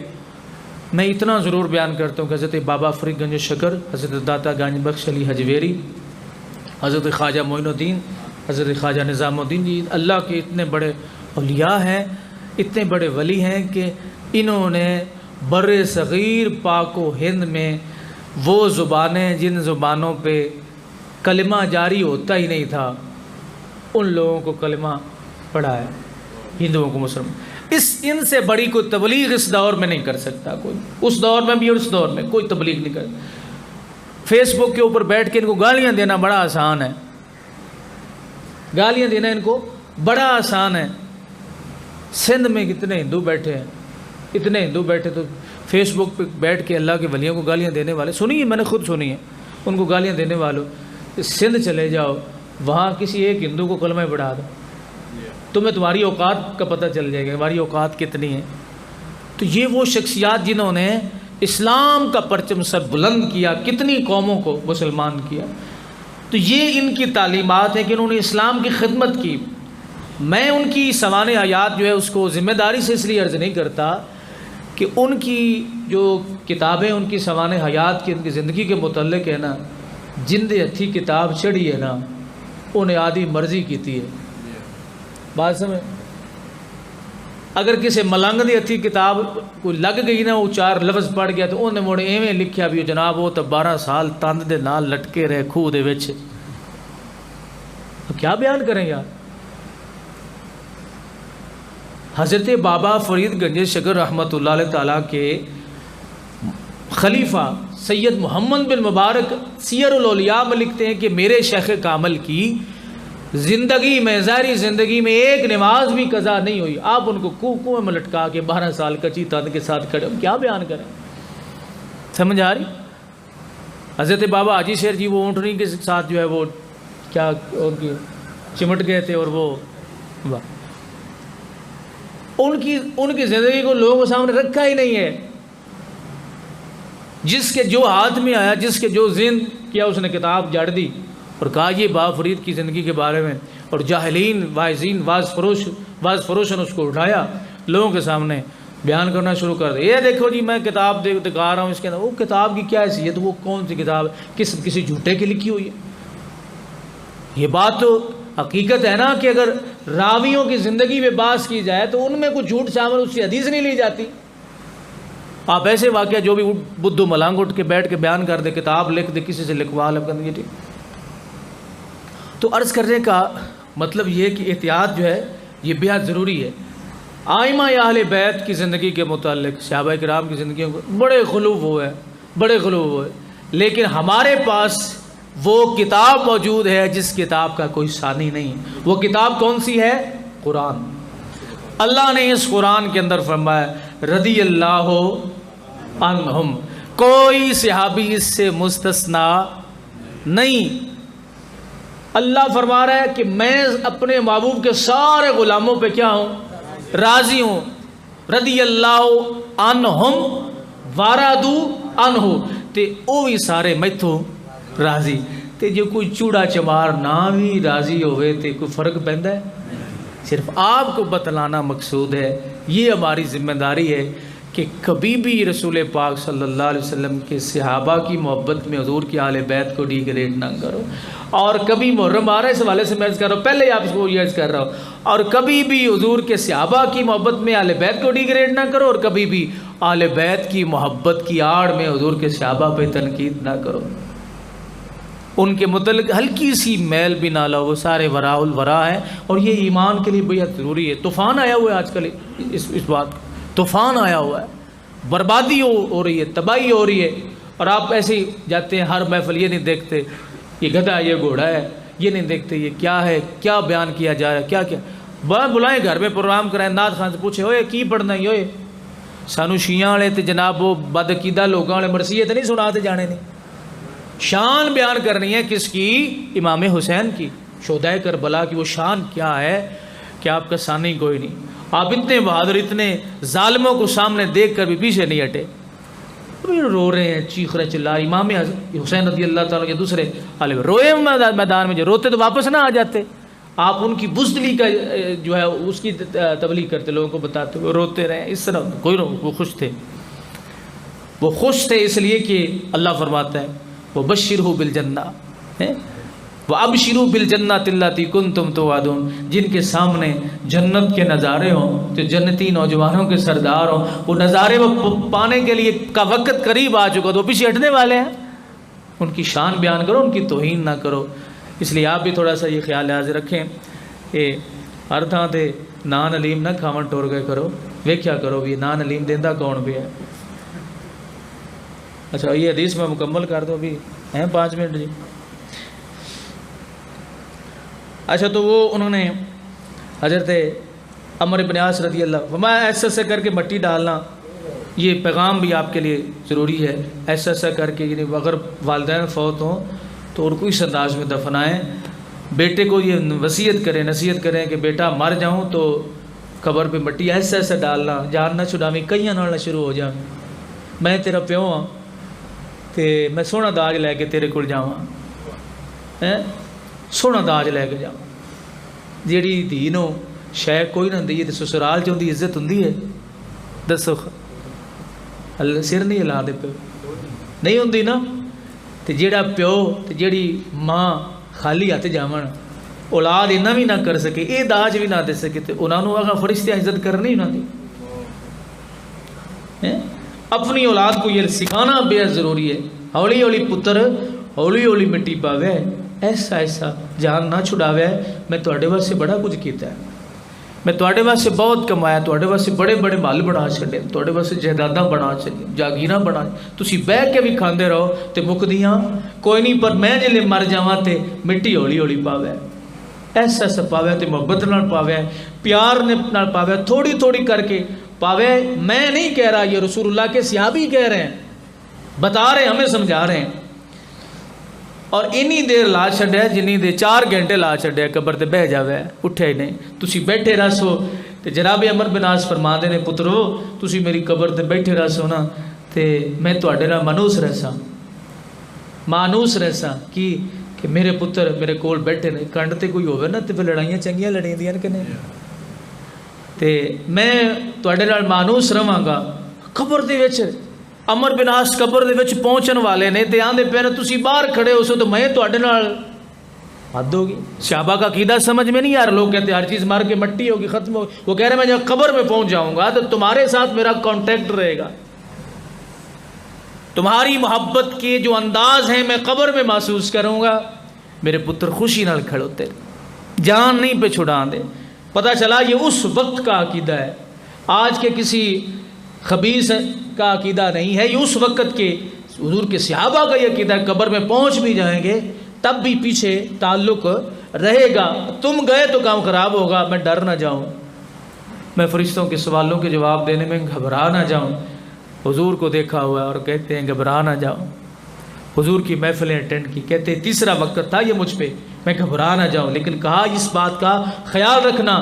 میں اتنا ضرور بیان کرتا ہوں کہ حضرت بابا فرید گنج شکر، حضرت داتا گنج بخش علی حجویری، حضرت خواجہ معین الدین، حضرت خواجہ نظام الدین جی اللہ کے اتنے بڑے اولیاء ہیں، اتنے بڑے ولی ہیں کہ انہوں نے بر صغیر پاک و ہند میں وہ زبانیں جن زبانوں پہ کلمہ جاری ہوتا ہی نہیں تھا ان لوگوں کو کلمہ پڑھایا، ہندوؤں کو مسلمان. ان سے بڑی کوئی تبلیغ اس دور میں نہیں کر سکتا کوئی. اس دور میں بھی اور اس دور میں کوئی تبلیغ نہیں کر. فیس بک کے اوپر بیٹھ کے ان کو گالیاں دینا بڑا آسان ہے، گالیاں دینا ان کو بڑا آسان ہے. سندھ میں کتنے ہندو بیٹھے ہیں، اتنے ہندو بیٹھے تو فیس بک پہ بیٹھ کے اللہ کے ولیوں کو گالیاں دینے والے سنیے، میں نے خود سنی ہے ان کو گالیاں دینے والوں. سندھ چلے جاؤ وہاں کسی ایک ہندو کو کلمہ پڑھا دو، تمہیں تمہاری اوقات کا پتہ چل جائے گا ہماری اوقات کتنی ہے۔ تو یہ وہ شخصیات جنہوں نے اسلام کا پرچم سر بلند کیا، کتنی قوموں کو مسلمان کیا۔ تو یہ ان کی تعلیمات ہیں کہ انہوں نے اسلام کی خدمت کی۔ میں ان کی سوانح حیات جو ہے اس کو ذمہ داری سے اس لیے عرض نہیں کرتا کہ ان کی جو کتابیں ان کی سوانح حیات کی ان کی زندگی کے متعلق ہے نا، جن دے ہتھی کتاب چڑھی ہے نا انہیں آدھی مرضی کیتی ہے۔ بات سمجھ، اگر کسی ملنگ دی ہتھی کتاب کوئی لگ گئی نا، وہ 4 لفظ پڑھ گیا تو انہیں مڑ ایویں لکھیا بھی جناب وہ تو 12 سال تند دے نال لٹکے رہے خوہ دے وچ، تو کیا بیان کریں یار۔ حضرت بابا فرید گنج شکر رحمۃ اللہ علیہ تعالیٰ کے خلیفہ سید محمد بن مبارک سیر الاولیاء میں لکھتے ہیں کہ میرے شیخ کامل کی زندگی میں، ظاہری زندگی میں ایک نماز بھی قضا نہیں ہوئی، آپ ان کو کنویں میں لٹکا کے 12 سال کچی تند کے ساتھ کھڑے، کیا بیان کریں، سمجھ آ رہی۔ حضرت بابا حاجی شیر جی وہ اونٹنی کے ساتھ جو ہے وہ کیا ان کی چمٹ گئے تھے، اور وہ ان کی زندگی کو لوگوں کے سامنے رکھا ہی نہیں ہے۔ جس کے جو ہاتھ میں آیا، جس کے جو ذہن کیا، اس نے کتاب جاڑ دی اور کہا یہ بابا فرید کی زندگی کے بارے میں، اور جاہلین واعظین واز فروش نے اس کو اٹھایا لوگوں کے سامنے بیان کرنا شروع کر دیا۔ یہ دیکھو جی میں کتاب دکھا رہا ہوں، اس کے اندر وہ کتاب کی کیا حیثیت، وہ کون سی کتاب ہے، کسی جھوٹے کی لکھی ہوئی ہے۔ یہ بات تو حقیقت ہے نا کہ اگر راویوں کی زندگی میں بحث کی جائے تو ان میں کوئی جھوٹ شامل، اس سے حدیث نہیں لی جاتی۔ آپ ایسے واقعہ جو بھی بدھو ملانگ اٹھ کے بیٹھ کے بیان کر دے، کتاب لکھ دے، کسی سے لکھوا لے، یہ ٹھیک۔ تو عرض کرنے کا مطلب یہ کہ احتیاط جو ہے یہ بہت ضروری ہے۔ آئمہ اہل بیت کی زندگی کے متعلق، صحابہ کرام کی زندگیوں کو بڑے غلو ہوئے، لیکن ہمارے پاس وہ کتاب موجود ہے جس کتاب کا کوئی ثانی نہیں۔ وہ کتاب کون سی ہے؟ قرآن۔ اللہ نے اس قرآن کے اندر فرمایا رضی اللہ عنہم، کوئی صحابی اس سے مستثنا نہیں۔ اللہ فرما رہا ہے کہ میں اپنے محبوب کے سارے غلاموں پہ کیا ہوں؟ راضی ہوں۔ رضی اللہ عنہم وارادو عنہ، تے او بھی سارے میتھوں راضی۔ تے جو کوئی چوڑا چمار نہ بھی راضی ہوئے تے کوئی فرق پہندا ہے؟ صرف آپ کو بتلانا مقصود ہے۔ یہ ہماری ذمہ داری ہے کہ کبھی بھی رسول پاک صلی اللہ علیہ وسلم کے صحابہ کی محبت میں حضور کی اہل بیت کو ڈیگریڈ نہ کرو۔ اور کبھی محرم آ رہا ہے، اس حوالے سے میں عرض کر رہا ہوں، پہلے آپ اس کو یہ عرض کر رہا ہوں، اور کبھی بھی حضور کے صحابہ کی محبت میں اہل بیت کو ڈیگریڈ نہ کرو، اور کبھی بھی اہل بیت کی محبت کی آڑ میں حضور کے صحابہ پہ تنقید نہ کرو۔ ان کے متعلق ہلکی سی میل بھی نہ لاؤ، وہ سارے وراء الورا ہیں، اور یہ ایمان کے لیے بہت ضروری ہے۔ طوفان آیا ہوا ہے آج کل، اس بات طوفان آیا ہوا ہے، بربادی ہو رہی ہے، تباہی ہو رہی ہے، اور آپ ایسے ہی جاتے ہیں ہر محفل، یہ نہیں دیکھتے یہ گدھا یہ گھوڑا ہے، یہ نہیں دیکھتے یہ کیا ہے، کیا بیان کیا جا رہا ہے، کیا بلائیں گھر میں پروگرام کرائیں، نعت خان سے پوچھے ہوئے کی پڑھنا ہی ہوئے، سانو شیعہ والے تے جناب وہ بدعقیدہ لوگوں والے مرثیت نہیں سناتے جانے نہیں۔ شان بیان کرنی ہے کس کی؟ امام حسین کی، شہدائے کربلا کی۔ وہ شان کیا ہے کہ آپ کا ثانی کوئی نہیں۔ آپ اتنے بہادر، اتنے ظالموں کو سامنے دیکھ کر بھی پیچھے نہیں ہٹے، رو رہے ہیں، چیخ رہے، چلا۔ امام حسین رضی اللہ تعالیٰ کے دوسرے عالم روئے میدان میں، جو روتے تو واپس نہ آ جاتے۔ آپ ان کی بزدلی کا جو ہے اس کی تبلیغ کرتے، لوگوں کو بتاتے، وہ روتے رہے اس طرح کوئی وہ خوش تھے، وہ خوش تھے اس لیے کہ اللہ فرماتا ہے وَبَشِّرْهُ بِالْجَنَّةِ وَأَبْشِرُوا بِالْجَنَّةِ الَّتِي كُنْتُمْ تُوعَدُونَ، جن کے سامنے جنت کے نظارے ہوں، جو جنتی نوجوانوں کے سردار ہوں، وہ نظارے وہ پانے کے لیے کا وقت قریب آ چکا تو وہ پیچھے ہٹنے والے ہیں۔ ان کی شان بیان کرو، ان کی توہین نہ کرو۔ اس لیے آپ بھی تھوڑا سا یہ خیال حاضر رکھیں کہ ہر تھان تے نان علیم نہ کھاون ٹور گئے کرو، ویکھیا کرو بھی نان علیم دیندہ کون بھی ہے۔ اچھا یہ حدیث میں مکمل کر دو، ابھی ہیں 5 منٹ جی۔ اچھا تو وہ انہوں نے حضرت عمر بن عاص رضی اللہ فرمایا ایسا کر کے مٹی ڈالنا، یہ پیغام بھی آپ کے لیے ضروری ہے۔ ایسا کر کے، یعنی اگر والدین فوت ہوں تو ان کو اس انداز میں دفنائیں، بیٹے کو یہ وصیت کریں، نصیحت کریں کہ بیٹا مر جاؤں تو قبر پہ مٹی ایسا ایسا ڈالنا، جان نہ چھڑاویں، کئیاں نال شروع ہو جاویں، میں تیرا پیو ہاں تے میں سونا داج لے کے تیرے کول جاواں، سونا داج لے کے جاواں۔ جیڑی دھی نو شے کوئی نہ ہوندی تے سسرال چ ہوندی عزت ہوندی ہے؟ دسو، اللہ سر نہیں ہلا دے پیو، نہیں ہوندی نا۔ تے جیڑا پیو تے جیڑی ماں خالی ہاتھ جاون، اولاد انہاں بھی نہ کر سکے، اے داج بھی نہ دے سکے، تے انہاں نو اگا فرشتے عزت کرنی انہاں دی۔ اپنی اولاد کو یہ سکھانا بے ضروری ہے۔ ہولی ہولی پتر ہولی ہولی مٹی پاوے، ایسا ایسا جان نہ چھڑاوے۔ میں تواڈے واسطے بڑا کچھ کیتا ہے، میں تواڈے واسطے بہت کمایا، تواڈے واسطے بڑے بڑے محل بنا چھڈے، تواڈے واسطے جائیداداں بنا چھڈی، جاگیراں بنا، تسی بیٹھ کے بھی کھاندے رہو تے مکدیاں کوئی نہیں، پر میں جلے مر جاواں تے مٹی ہولی ہولی پاوے، ایسا ایسا پاوے تے محبت نال پاوے، پیار نال پاوے، تھوڑی تھوڑی کر کے پاوے۔ میں نہیں کہہ رہا، یہ رسول اللہ کے صحابی کہہ رہے ہیں، بتا رہے ہیں، ہمیں سمجھا رہے ہیں۔ اور انی دیر لا چھڈے، جنی دیر 4 گھنٹے لا چھڈے، قبر تے بہ جاوے، اٹھے نہیں، تسی بیٹھے رہسو۔ تے جناب عمر بن عاص فرماندے نے، پترو تسی میری قبر تے بیٹھے رہسو نا تے میں تواڈے نال مانوس رہساں، مانوس رہساں کہ میرے پتر میرے کول بیٹھے نے۔ کنڈ تے کوئی ہوے نا تے پھر لڑائیاں چنگیاں لڑیندیاں کہ نہیں، تے میں تواڈے نال مانوس رہواں گا۔ قبر دے وچ عمر بن عاص قبر دے وچ پہنچن والے نے تے آندے پے نے تسی باہر کھڑے ہو سو تو میں تواڈے نال حد ہوگی۔ صحابہ کا عقیدہ سمجھ میں نہیں یار، لوگ کہتے ہیں ہر چیز مار کے مٹی ہوگی، ختم ہوگی، وہ کہہ رہے ہیں میں جب قبر میں پہنچ جاؤں گا تو تمہارے ساتھ میرا کانٹیکٹ رہے گا، تمہاری محبت کے جو انداز ہیں میں قبر میں محسوس کروں گا۔ میرے پتر خوشی نال کھڑوتے، جان نہیں پہ چھڑا دے۔ پتہ چلا یہ اس وقت کا عقیدہ ہے، آج کے کسی خبیث کا عقیدہ نہیں ہے، یہ اس وقت کے حضور کے صحابہ کا یہ عقیدہ ہے۔ قبر میں پہنچ بھی جائیں گے تب بھی پیچھے تعلق رہے گا، تم گئے تو کام خراب ہوگا، میں ڈر نہ جاؤں، میں فرشتوں کے سوالوں کے جواب دینے میں گھبرا نہ جاؤں۔ حضور کو دیکھا ہوا ہے اور کہتے ہیں گھبرا نہ جاؤ۔ حضور کی محفلیں اٹینڈ کی، کہتے ہیں تیسرا وقت تھا یہ مجھ پہ، میں گھبرا نہ جاؤں، لیکن کہا اس بات کا خیال رکھنا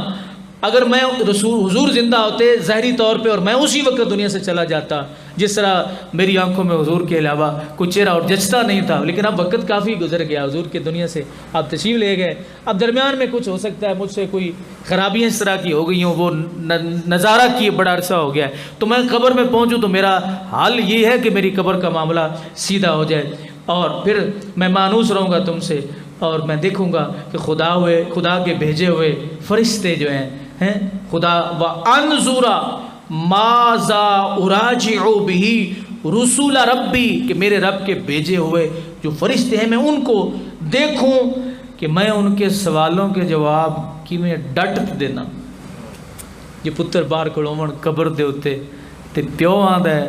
اگر میں حضور زندہ ہوتے ظاہری طور پہ اور میں اسی وقت دنیا سے چلا جاتا، جس طرح میری آنکھوں میں حضور کے علاوہ کوئی چہرہ اور جچتا نہیں تھا، لیکن اب وقت کافی گزر گیا، حضور کے دنیا سے آپ تشریف لے گئے، اب درمیان میں کچھ ہو سکتا ہے مجھ سے کوئی خرابیاں اس طرح کی ہو گئی ہوں، وہ نظارہ کیے بڑا عرصہ ہو گیا ہے، تو میں قبر میں پہنچوں تو میرا حال یہ ہے کہ میری قبر کا معاملہ سیدھا ہو جائے، اور پھر میں مانوس رہوں گا تم سے، اور میں دیکھوں گا کہ خدا کے بھیجے ہوئے فرشتے جو ہیں خدا وانظرا ماذا اراجع به رسول ربی، کہ میرے رب کے بھیجے ہوئے جو فرشتے ہیں میں ان کو دیکھوں کہ میں ان کے سوالوں کے جواب کی میں ڈٹ دینا۔ یہ پتر باہر کھڑوون قبر دے اوتے تے پیو آندا ہے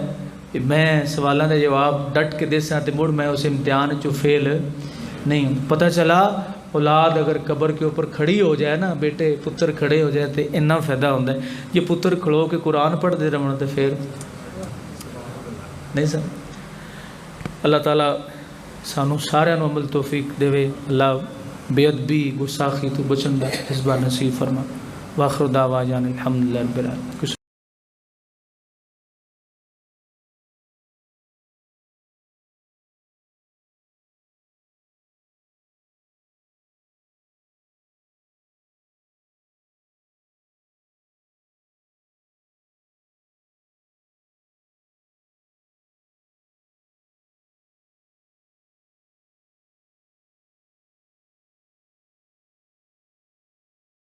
کہ میں سوالاں دے جواب ڈٹ کے دیساں تے مڑ میں اس امتحان چوں فیل نہیں ہوں۔ پتہ چلا اولاد اگر قبر کے اوپر کھڑی ہو جائے نا، بیٹے پتر کھڑے ہو جائے تو اتنا فائدہ ہوتا ہے۔ یہ پتر کھڑو کے قرآن پڑھتے رہنا تو پھر نہیں سر۔ اللہ تعالیٰ سانو سارے نو عمل توفیق دے، اللہ بے ادبی گستاخی تو بچن دا حسبہ نصیب فرما۔ واخر دعوانا الحمدللہ رب العالمین۔